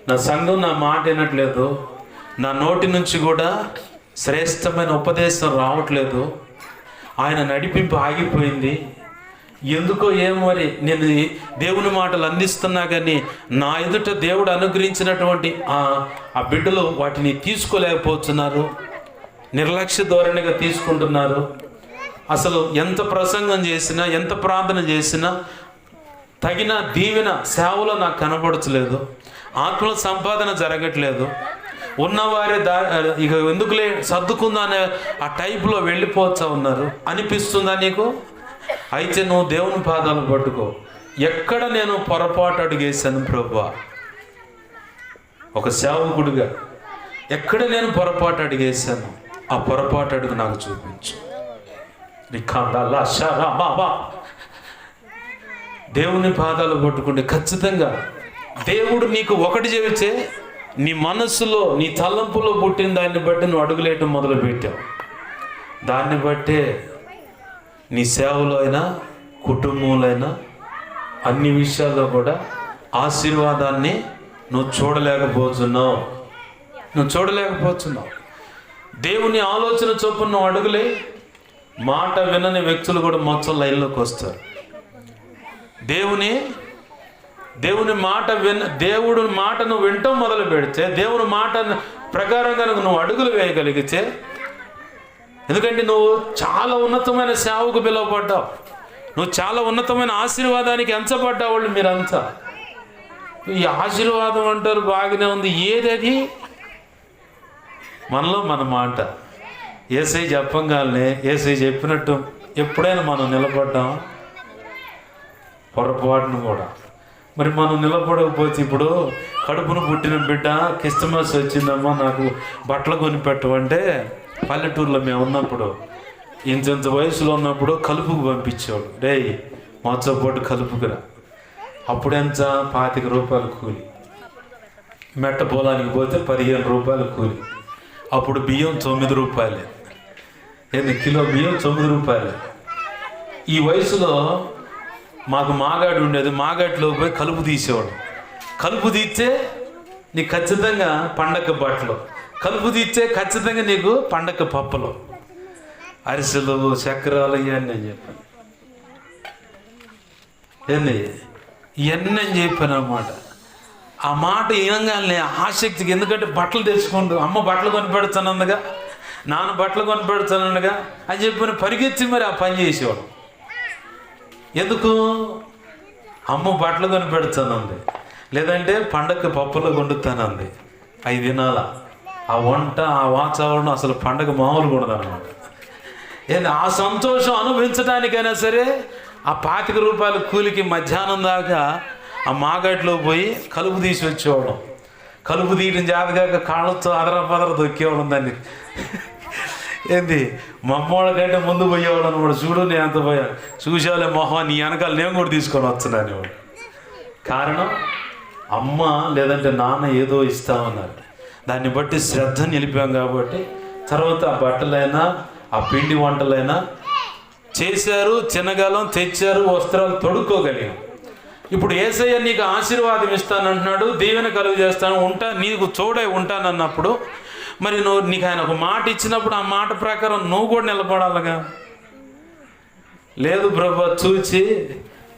నా సంఘం నా మాట వినట్లేదు, నా నోటి నుంచి కూడా శ్రేష్టమైన ఉపదేశం రావట్లేదు, ఆయన నడిపింపు ఆగిపోయింది. ఎందుకో ఏమో మరి నేను దేవుని మాటలు అందిస్తున్నా కానీ నా ఎదుట దేవుడు అనుగ్రహించినటువంటి ఆ బిడ్డలు వాటిని తీసుకోలేకపోతున్నారు, నిర్లక్ష్య ధోరణిగా తీసుకుంటున్నారు. అసలు ఎంత ప్రసంగం చేసినా, ఎంత ప్రార్థన చేసినా తగిన దీవెన సేవలో నాకు కనబడట్లేదు, ఆత్మల సంపాదన జరగట్లేదు. ఉన్నవారే ఇక ఎందుకులే సర్దుకుందా అనే ఆ టైప్లో వెళ్ళిపోతా ఉన్నారు. అనిపిస్తుందా నీకు? అయితే నువ్వు దేవుని పాదాలు పట్టుకో. ఎక్కడ నేను పొరపాటు అడుగేశాను ప్రభువా, ఒక సేవకుడిగా ఎక్కడ నేను పొరపాటు అడిగేశాను, ఆ పొరపాటు అడుగు నాకు చూపించు. దేవుని పాదాలు పట్టుకుంటే ఖచ్చితంగా దేవుడు నీకు ఒకటి చెబితే నీ మనస్సులో నీ తలంపులో పుట్టిన దాన్ని బట్టి నువ్వు అడుగులేయటం మొదలు పెట్టావు. దాన్ని బట్టే నీ సేవలో అయినా కుటుంబంలో అయినా అన్ని విషయాల్లో కూడా ఆశీర్వాదాన్ని నువ్వు చూడలేకపోతున్నావు. దేవుని ఆలోచన చొప్పున నువ్వు అడుగులే. మాట వినని వ్యక్తులు కూడా మొత్తం లైన్లోకి వస్తారు. దేవుని మాట దేవుడు మాట నువ్వు వినటం మొదలు పెడితే, దేవుని మాట ప్రకారం కనుక నువ్వు అడుగులు వేయగలిగితే, ఎందుకంటే నువ్వు చాలా ఉన్నతమైన సేవకు పిలువబడ్డావు, నువ్వు చాలా ఉన్నతమైన ఆశీర్వాదానికి ఎంచబడ్డావు. వాళ్ళు మీరంతా ఈ ఆశీర్వాదం అంటారు, బాగానే ఉంది. ఏదది? మనలో మన మాట యేసయ్య చెప్పంగానే యేసయ్య చెప్పినట్టు ఎప్పుడైనా మనం నిలబడ్డాం? పొరపాటును కూడా. మరి మనం నిలబడకపోతే, ఇప్పుడు కడుపును పుట్టిన బిడ్డ క్రిస్మస్ వచ్చిందమ్మా నాకు బట్టలు కొనిపెట్టమంటే, పల్లెటూరులో మేము ఉన్నప్పుడు ఇంత వయసులో ఉన్నప్పుడు కలుపుకు పంపించేవాడు. రే మొచ్చపోటు కలుపుకురా. అప్పుడెంత 25 రూపాయలు కూలి. మెట్ట పొలానికి పోతే 15 రూపాయలు కూలి. అప్పుడు బియ్యం 9 రూపాయలే. కిలో బియ్యం 9 రూపాయలే. ఈ వయసులో మాకు మాగాడు ఉండేది. మాగాడిలో పోయి కలుపు తీసేవాడు. కలుపు తీస్తే నీకు ఖచ్చితంగా పండగ బట్టలు, కలుపు తీస్తే ఖచ్చితంగా నీకు పండగ పప్పలు, అరిసెలు, చక్రాలు ఇవన్నీ అని చెప్పాను. ఇవన్నీ అని చెప్పాను అన్నమాట. ఆ మాట వినగానే ఆసక్తికి, ఎందుకంటే బట్టలు తెచ్చుకోండు, అమ్మ బట్టలు కొనిపెడతానందుగా, నాన్న బట్టలు కొనిపెడతానండగా అని చెప్పి పరిగెత్తి మరి ఆ పని చేసేవాడు. ఎందుకు? అమ్మ బట్టలు కొనిపెడతానంది, లేదంటే పండగ పప్పులు వండుతానంది. 5 దినాల ఆ వంట, ఆ వాతావరణం అసలు పండగ మామూలుగా ఉండదన్నమాట. ఆ సంతోషం అనుభవించడానికైనా సరే ఆ 25 రూపాయల కూలికి మధ్యాహ్నం దాకా ఆ మాగట్లో పోయి కలుపు తీసి వచ్చేవాడు. కలుపు తీయడం జాతకాక కాళ్ళతో అదరపదర దొక్కేవాడు దాన్ని. మా అమ్మోళ్ళ కంటే ముందు పోయేవాడు అనమాట. చూడు నేను ఎంత పోయాను, చూసేవాళ్ళే మొహం, నీ వెనకాల నేను కూడా తీసుకొని వచ్చాను వాడు. కారణం అమ్మ లేదంటే నాన్న ఏదో ఇస్తామన్నారు, దాన్ని బట్టి శ్రద్ధ నిలిపాం కాబట్టి తర్వాత ఆ బట్టలైనా ఆ పిండి వంటలైనా చేశారు, తినగలం, తెచ్చారు, వస్త్రాలు తొడుక్కోగలిగాం. ఇప్పుడు యేసయ్య నీకు ఆశీర్వాదం ఇస్తానంటున్నాడు, దీవెన కలుగు చేస్తాను, నీకు తోడై ఉంటానన్నప్పుడు మరి నీకు ఆయన ఒక మాట ఇచ్చినప్పుడు ఆ మాట ప్రకారం నువ్వు కూడా నిలబడాలిగా. లేదు ప్రభు చూచి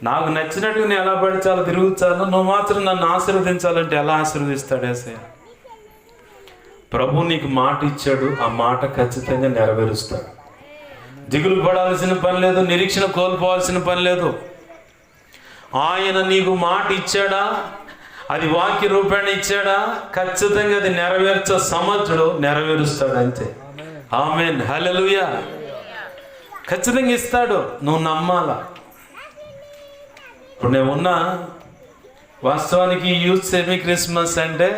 నాకు నచ్చినట్టుగా నేను ఎలా పడిచాలో తిరుగుతాను, నువ్వు మాత్రం నన్ను ఆశీర్వదించాలంటే ఎలా ఆశీర్వదిస్తాడు యేసయ్య? ప్రభు నీకు మాట ఇచ్చాడు, ఆ మాట ఖచ్చితంగా నెరవేరుస్తాడు. దిగులు పడాల్సిన పని లేదు, నిరీక్షణ కోల్పోవాల్సిన పని లేదు. ఆయన నీకు మాట ఇచ్చాడా, అది వాక్య రూపేణ ఇచ్చాడా, ఖచ్చితంగా అది సమర్థుడు, నెరవేరుస్తాడు అంతే. ఆమేన్, హల్లెలూయా. ఖచ్చితంగా ఇస్తాడు, నువ్వు నమ్మాలా. ఇప్పుడు నేను ఉన్నా వాస్తవానికి యూత్ సెమీ క్రిస్మస్ అంటే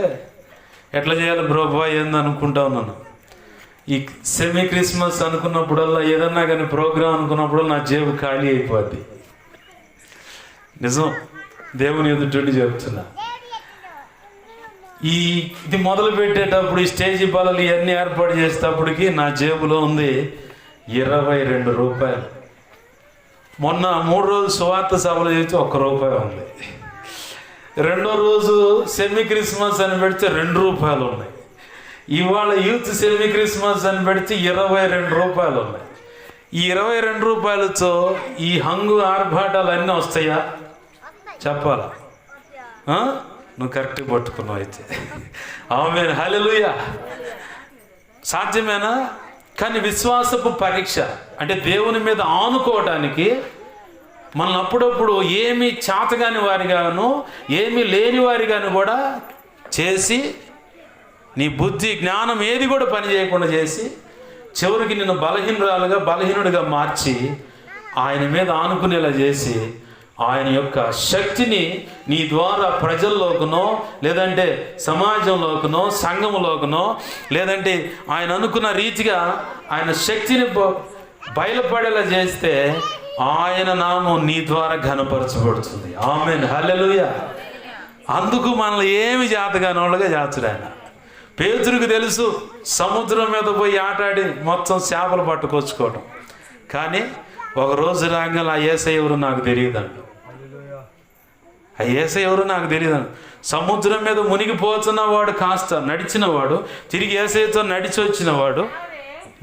ఎట్లా చేయాలి బ్రోబా ఏంది అనుకుంటా ఉన్నాను. ఈ సెమీ క్రిస్మస్ అనుకున్నప్పుడల్లా, ఏదన్నా కానీ ప్రోగ్రాం అనుకున్నప్పుడు నా జేబు ఖాళీ అయిపోద్ది. నిజం, దేవుని ఎదుటి చెప్తున్నా. ఇది మొదలు పెట్టేటప్పుడు ఈ స్టేజీ బలలు ఇవన్నీ ఏర్పాటు చేసేటప్పటికి నా జేబులో ఉంది 22 రూపాయలు. మొన్న 3 రోజులు సువార్త సభలు చేసి 1 రూపాయి ఉంది. 2వ రోజు సెమీ క్రిస్మస్ అని పెడితే 2 రూపాయలు ఉన్నాయి. ఇవాళ యూత్ సెమీ క్రిస్మస్ అని పెడితే 22 రూపాయలు ఉన్నాయి. ఈ 22 రూపాయలతో ఈ హంగు ఆర్భాటాలు అన్నీ వస్తాయా? చెప్పాలా? నువ్వు కరెక్ట్గా పట్టుకున్నావు అయితే. ఆమేన్, హల్లెలూయా. సాధ్యమేనా? కానీ విశ్వాసపు పరీక్ష అంటే దేవుని మీద ఆనుకోవడానికి మనల్ని అప్పుడప్పుడు ఏమీ చేతగాని వారిగాను ఏమీ లేని వారిగాను కూడా చేసి, నీ బుద్ధి జ్ఞానం ఏది కూడా పని చేయకుండా చేసి, చివరికి నిన్ను బలహీనుడిగా మార్చి ఆయన మీద ఆనుకునేలా చేసి, ఆయన యొక్క శక్తిని నీ ద్వారా ప్రజల్లోకునో లేదంటే సమాజంలోకునో సంఘంలోకునో లేదంటే ఆయన అనుకున్న రీతిగా ఆయన శక్తిని బయలుపడేలా చేస్తే ఆయన నామం నీ ద్వారా ఘనపరచబడుతుంది. ఆమేన్, హల్లెలూయా. అందుకు మనల్ని ఏమి చేతగాని వాళ్ళుగా చేస్తాడు ఆయన. పేతురుకు తెలుసు సముద్రం మీద పోయి ఆటాడి మొత్తం చేపలు పట్టుకొచ్చుకోవడం. కానీ ఒక రోజు రాగానే ఆ యేసయ్య ఎవరు నాకు తెలియదండి. ఆ యేసయ్య ఎవరు నాకు తెలియదండి. సముద్రం మీద మునిగిపోతున్నవాడు కాస్త నడిచినవాడు, తిరిగి యేసయ్యతో నడిచి వచ్చినవాడు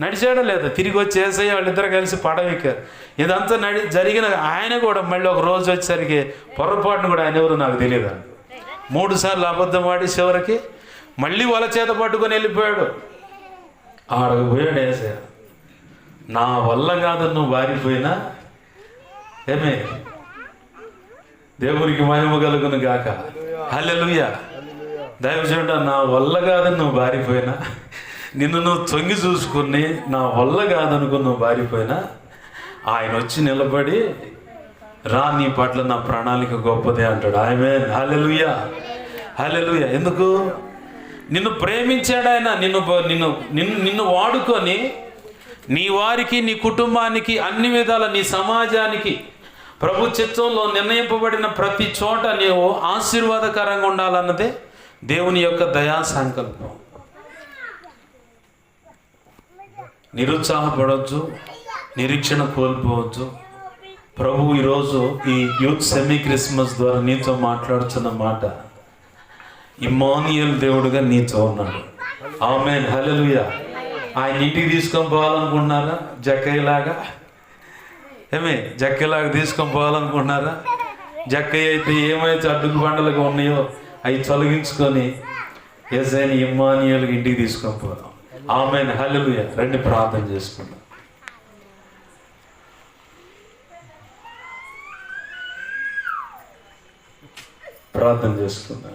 నడిచాడా లేదా? తిరిగి వచ్చి యేసయ్య వాళ్ళిద్దరు కలిసి పడవెక్కారు. ఇదంతా జరిగిన ఆయన కూడా మళ్ళీ ఒక రోజు వచ్చేసరికి పొరపాటును కూడా ఆయన ఎవరు నాకు తెలియదండి. 3 సార్లు అబద్ధం ఆడి చివరికి మళ్ళీ వల చేత పట్టుకొని వెళ్ళిపోయాడు. ఆడకు పోయాడు యేసయ్య. నా వల్ల కాదు నువ్వు వారిపోయినా ఏమే, దేవునికి మహిమ కలుగును గాక. హల్లెలూయా. దైవజనుడా, నా వల్ల కాదని నువ్వు బారిపోయినా, నిన్ను నువ్వు తొంగి చూసుకుని నా వల్ల కాదనుకుని నువ్వు బారిపోయినా, ఆయన వచ్చి నిలబడి రా, నీ పట్ల నా ప్రణాళిక గొప్పదే అంటాడు. ఆమేన్, హల్లెలూయా, హల్లెలూయా. ఎందుకు? నిన్ను ప్రేమించాడు ఆయన. నిన్ను వాడుకొని నీ వారికి, నీ కుటుంబానికి, అన్ని విధాల నీ సమాజానికి ప్రభు చిత్తంలో నిర్ణయింపబడిన ప్రతి చోట నీవు ఆశీర్వాదకరంగా ఉండాలన్నదే దేవుని యొక్క దయా సంకల్పం. నిరుత్సాహపడవచ్చు, నిరీక్షణ కోల్పోవచ్చు. ప్రభు ఈరోజు ఈ యూత్ సెమీ క్రిస్మస్ ద్వారా నీతో మాట్లాడుతున్న మాట, ఇమ్మానుయేల్ దేవుడుగా నీతో ఉన్నాడు. ఆమేన్, హల్లెలూయా. ఆయన ఇంటికి తీసుకొని పోవాలనుకుంటున్నారా? జక్కయ్యలాగా జక్కయ్యలాగా తీసుకొని పోవాలనుకుంటున్నారా? జక్కయ్య అయితే ఏమైతే అడ్డుకు బండలుగా ఉన్నాయో అవి తొలగించుకొని యేసయ్యని ఇమ్మానుయేలుగా ఇంటికి తీసుకొని పోదాం. ఆమేన్, హల్లెలూయా. రండి ప్రార్థన చేసుకుందాం. ప్రార్థన చేసుకుందాం.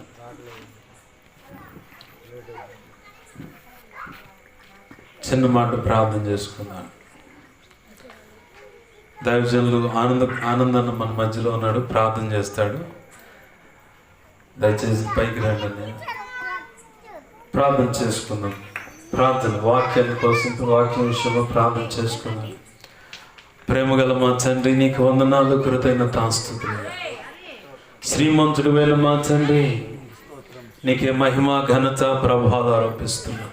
చిన్న మాట ప్రార్థన చేసుకుందాం. దైవజనులు ఆనందన్న మన మధ్యలో ఉన్నాడు, ప్రార్థన చేస్తాడు. దయచేసి పైకి రండి. ప్రార్థన చేసుకుందాం. ప్రార్థన వాక్యాల కోసం, వాక్యం విషయంలో ప్రార్థన చేసుకుందాం. ప్రేమగల మా తండ్రి, నీకు వందనాలు, కృతజ్ఞతాస్తుతులు. శ్రీమంతుడు వేల మా తండ్రి, నీకే మహిమ, ఘనత, ప్రభావాలు ఆరోపిస్తున్నా.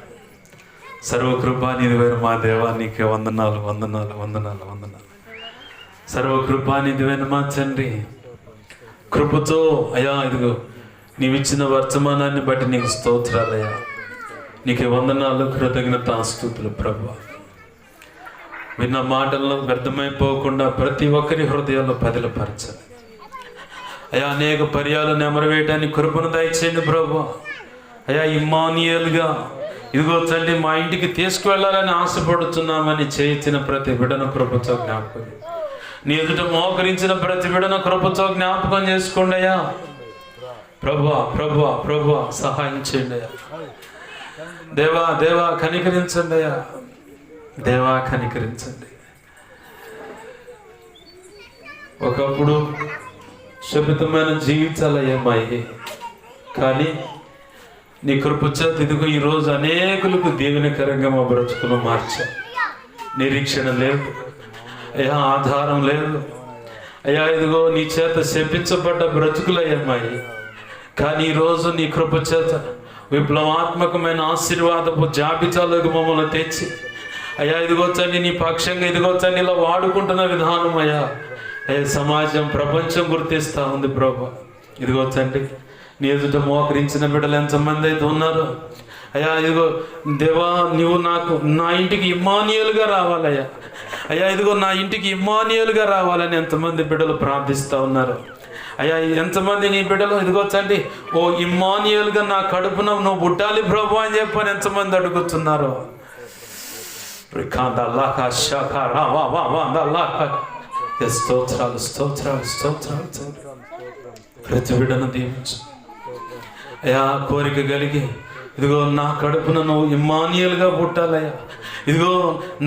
సర్వకృపానిధివైన మా దేవా, నీకే వందనాలు, వందనాలు, వందనాలు, వందనాలు. సర్వకృపానిధివైన మా తండ్రి, కృపతో అయ్యా ఇదిగో నీవిచ్చిన వర్తమానాన్ని బట్టి నీకు స్తోత్రాలయ్యా. నీకే వందనాలు, కృతజ్ఞతాస్తుతులు. ప్రభువా, విన్న మాటల్లో వ్యర్థమైపోకుండా ప్రతి ఒక్కరి హృదయాల్లో పదిలపరచాలి అయ్యా. అనేక పర్యాలు నెమరవేయడానికి కృపను దయచేయండి ప్రభువా. అయ్యా, ఇమ్మానుయేలుగా ఇదిగో తండ్రి మా ఇంటికి తీసుకువెళ్ళాలని ఆశపడుతున్నామని చేయించిన ప్రతి బిడ్డను కృపతో జ్ఞాపకం, నీ ఎదుట మోకరించిన ప్రతి బిడ్డను కృపతో జ్ఞాపకం చేసుకోండి అయ్యా. ప్రభువా, ప్రభువా, ప్రభువా, సహాయం చేయండి అయ్యా. దేవా, దేవా, కనికరించండి అయ్యా. దేవా, కనికరించండి. ఒకప్పుడు శపితమైన జీవితాలు అయ్యాయి, కానీ నీ కృపచేత ఇదిగో ఈరోజు అనేకులకు దీవెనకరంగా మా బ్రతుకులు మార్చా. నిరీక్షణ లేదు అయ్యా, ఆధారం లేదు అయ్యా. ఇదిగో నీ చేత శపించబడ్డ బ్రతుకులు అయ్యాయి, కానీ ఈరోజు నీ కృపచేత విప్లవాత్మకమైన ఆశీర్వాదపు జాబితాలోకి మమ్మల్ని తెచ్చి అయ్యా ఇదిగో తండ్రి నీ పక్షంగా ఇదిగో తండ్రి ఇలా వాడుకుంటున్న విధానం అయ్యా సమాజం, ప్రపంచం గుర్తిస్తూ ఉంది ప్రభు. ఇదిగో తండ్రి నీ ఎదుట మోకరించిన బిడ్డలు ఎంతమంది అయితే ఉన్నారు అయ్యా. ఇదిగో దేవా, నువ్వు నాకు నా ఇంటికి ఇమ్మానుయేలుగా రావాలయ్యా. అయ్యా ఇదిగో నా ఇంటికి ఇమ్మానుయేలుగా రావాలని ఎంతమంది బిడ్డలు ప్రార్థిస్తూ ఉన్నారు. అయ్యా ఎంతమంది నీ బిడ్డలు ఇదిగో తండ్రి ఓ ఇమ్మానుయేలుగా నా కడుపున నువ్వు పుట్టాలి ప్రభు అని చెప్పని ఎంతమంది అడుగుతున్నారు. స్తోత్రాలు స్తోత్రాలు స్తోత్రాలు. ప్రతి బిడ్డను దీవించు అయ్యా. కోరిక కలిగి ఇదిగో నా కడుపున నువ్వు ఇమ్మానుయేలుగా పుట్టాలయ్యా. ఇదిగో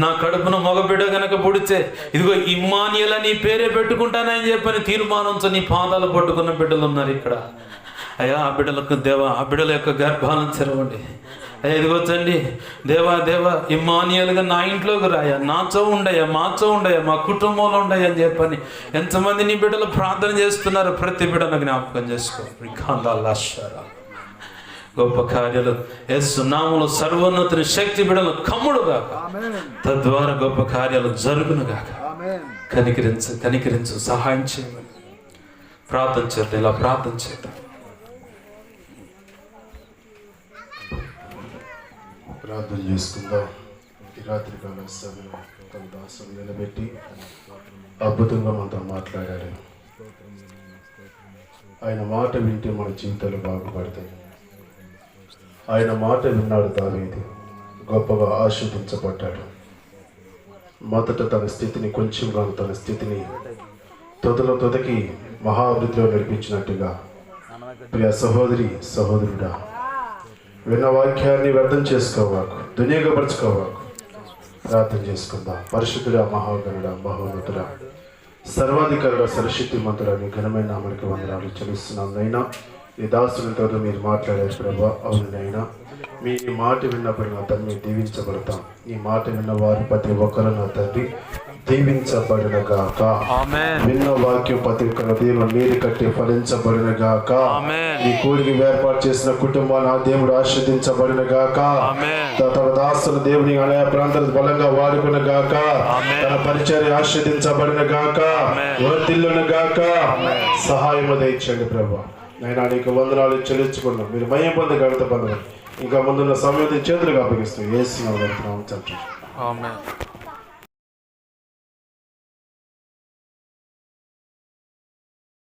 నా కడుపున మగబిడ్డ గనక పుడితే ఇదిగో ఇమ్మానుయేల్ అని పేరే పెట్టుకుంటానని చెప్పని తీర్మానంతో నీ పాదాలు పట్టుకున్న బిడ్డలు ఉన్నారు ఇక్కడ. అయ్యా ఆ బిడ్డలకు దేవా ఆ బిడ్డల యొక్క గర్భాలను తెరవండి అయ్యా. ఇదిగో తండ్రి దేవా దేవా ఇమ్మానుయేలుగా నా ఇంట్లోకి రాయా, నాతో ఉండయా, మాతో ఉండయా, మా కుటుంబంలో ఉండయా అని చెప్పని ఎంతమంది నీ బిడ్డలు ప్రార్థన చేస్తున్నారు. ప్రతి బిడ్డను జ్ఞాపకం చేసుకో. గొప్ప కార్యాలు యేసు నామములో సర్వోన్నతుని శక్తి బిడ్డలు కమ్ముడుగాక, తద్వారా గొప్ప కార్యాలు జరుగునుగాక. కనికరించు కనికరించు, సహాయం చేయమని ప్రార్థన చేద్దాం. ఇలా ప్రార్థన చేద్దాం. ప్రార్థన చేసుకుందాం. ఈ రాత్రి కాల సభలో తన దాసులు నిలబెట్టి అద్భుతంగా మనతో మాట్లాడారు. ఆయన మాట వింటే మన జీవితాలు బాగుపడతాయి. ఆయన మాట విన్నాడు దావీదు, గొప్పగా ఆశీర్వదించబడ్డాడు. మొదట తన స్థితిని కొంచెంగా తన స్థితిని తొదకి మహాభివృద్ధిలో నడిపించినట్టుగా ప్రియ సహోదరి సహోదరుడా, విన్న వాక్యాన్ని వ్యర్థం చేసుకోవాకు, దునియోగపరచుకోవాకు. ప్రార్థన చేసుకుందాం. పరిశుద్ధుడా, మహాగణుడ, మహోన్నతుడా, సర్వాధికారుడ, సర్వశక్తిమంతుడా, నీ ఘనమైన నామనికి వందనాలు చెల్లిస్తున్నాం. నైనా ఈ దాసులతో మీరు మాట్లాడారు ప్రభా. అవునైనా మీ మాట విన్నప్పుడు నా తండ్రి దీవించబడతాం. ఈ మాట విన్న వారి ప్రతి ఒక్కరు నా తండ్రి దీవించబడిన గాక. విన్న వాక్యం ప్రతి ఒక్కరు దేవుడు నీరు కట్టి ఫలించబడిన గాక. ఈ కూడికి ఏర్పాటు చేసిన కుటుంబాన్ని ఆ దేవుడు ఆశీర్వదించబడిన గాక. తన దాసులు దేవుని ఆయా ప్రాంతాలు బలంగా వాడుకున్న గాక. తన పరిచర్య ఆశీర్వదించబడిన గాక, వర్ధిల్లును గాక. సహాయం దయచేయండి ప్రభా. నేను నీకు వందనాలు చెల్లించుకున్నాను. మీరు మయం పొంది గణిత బంధువులు ఇంకా ముందున్న సమయం చేతులకు అప్పగిస్తూ యేసు నామములో తండ్రి. ఆమేన్.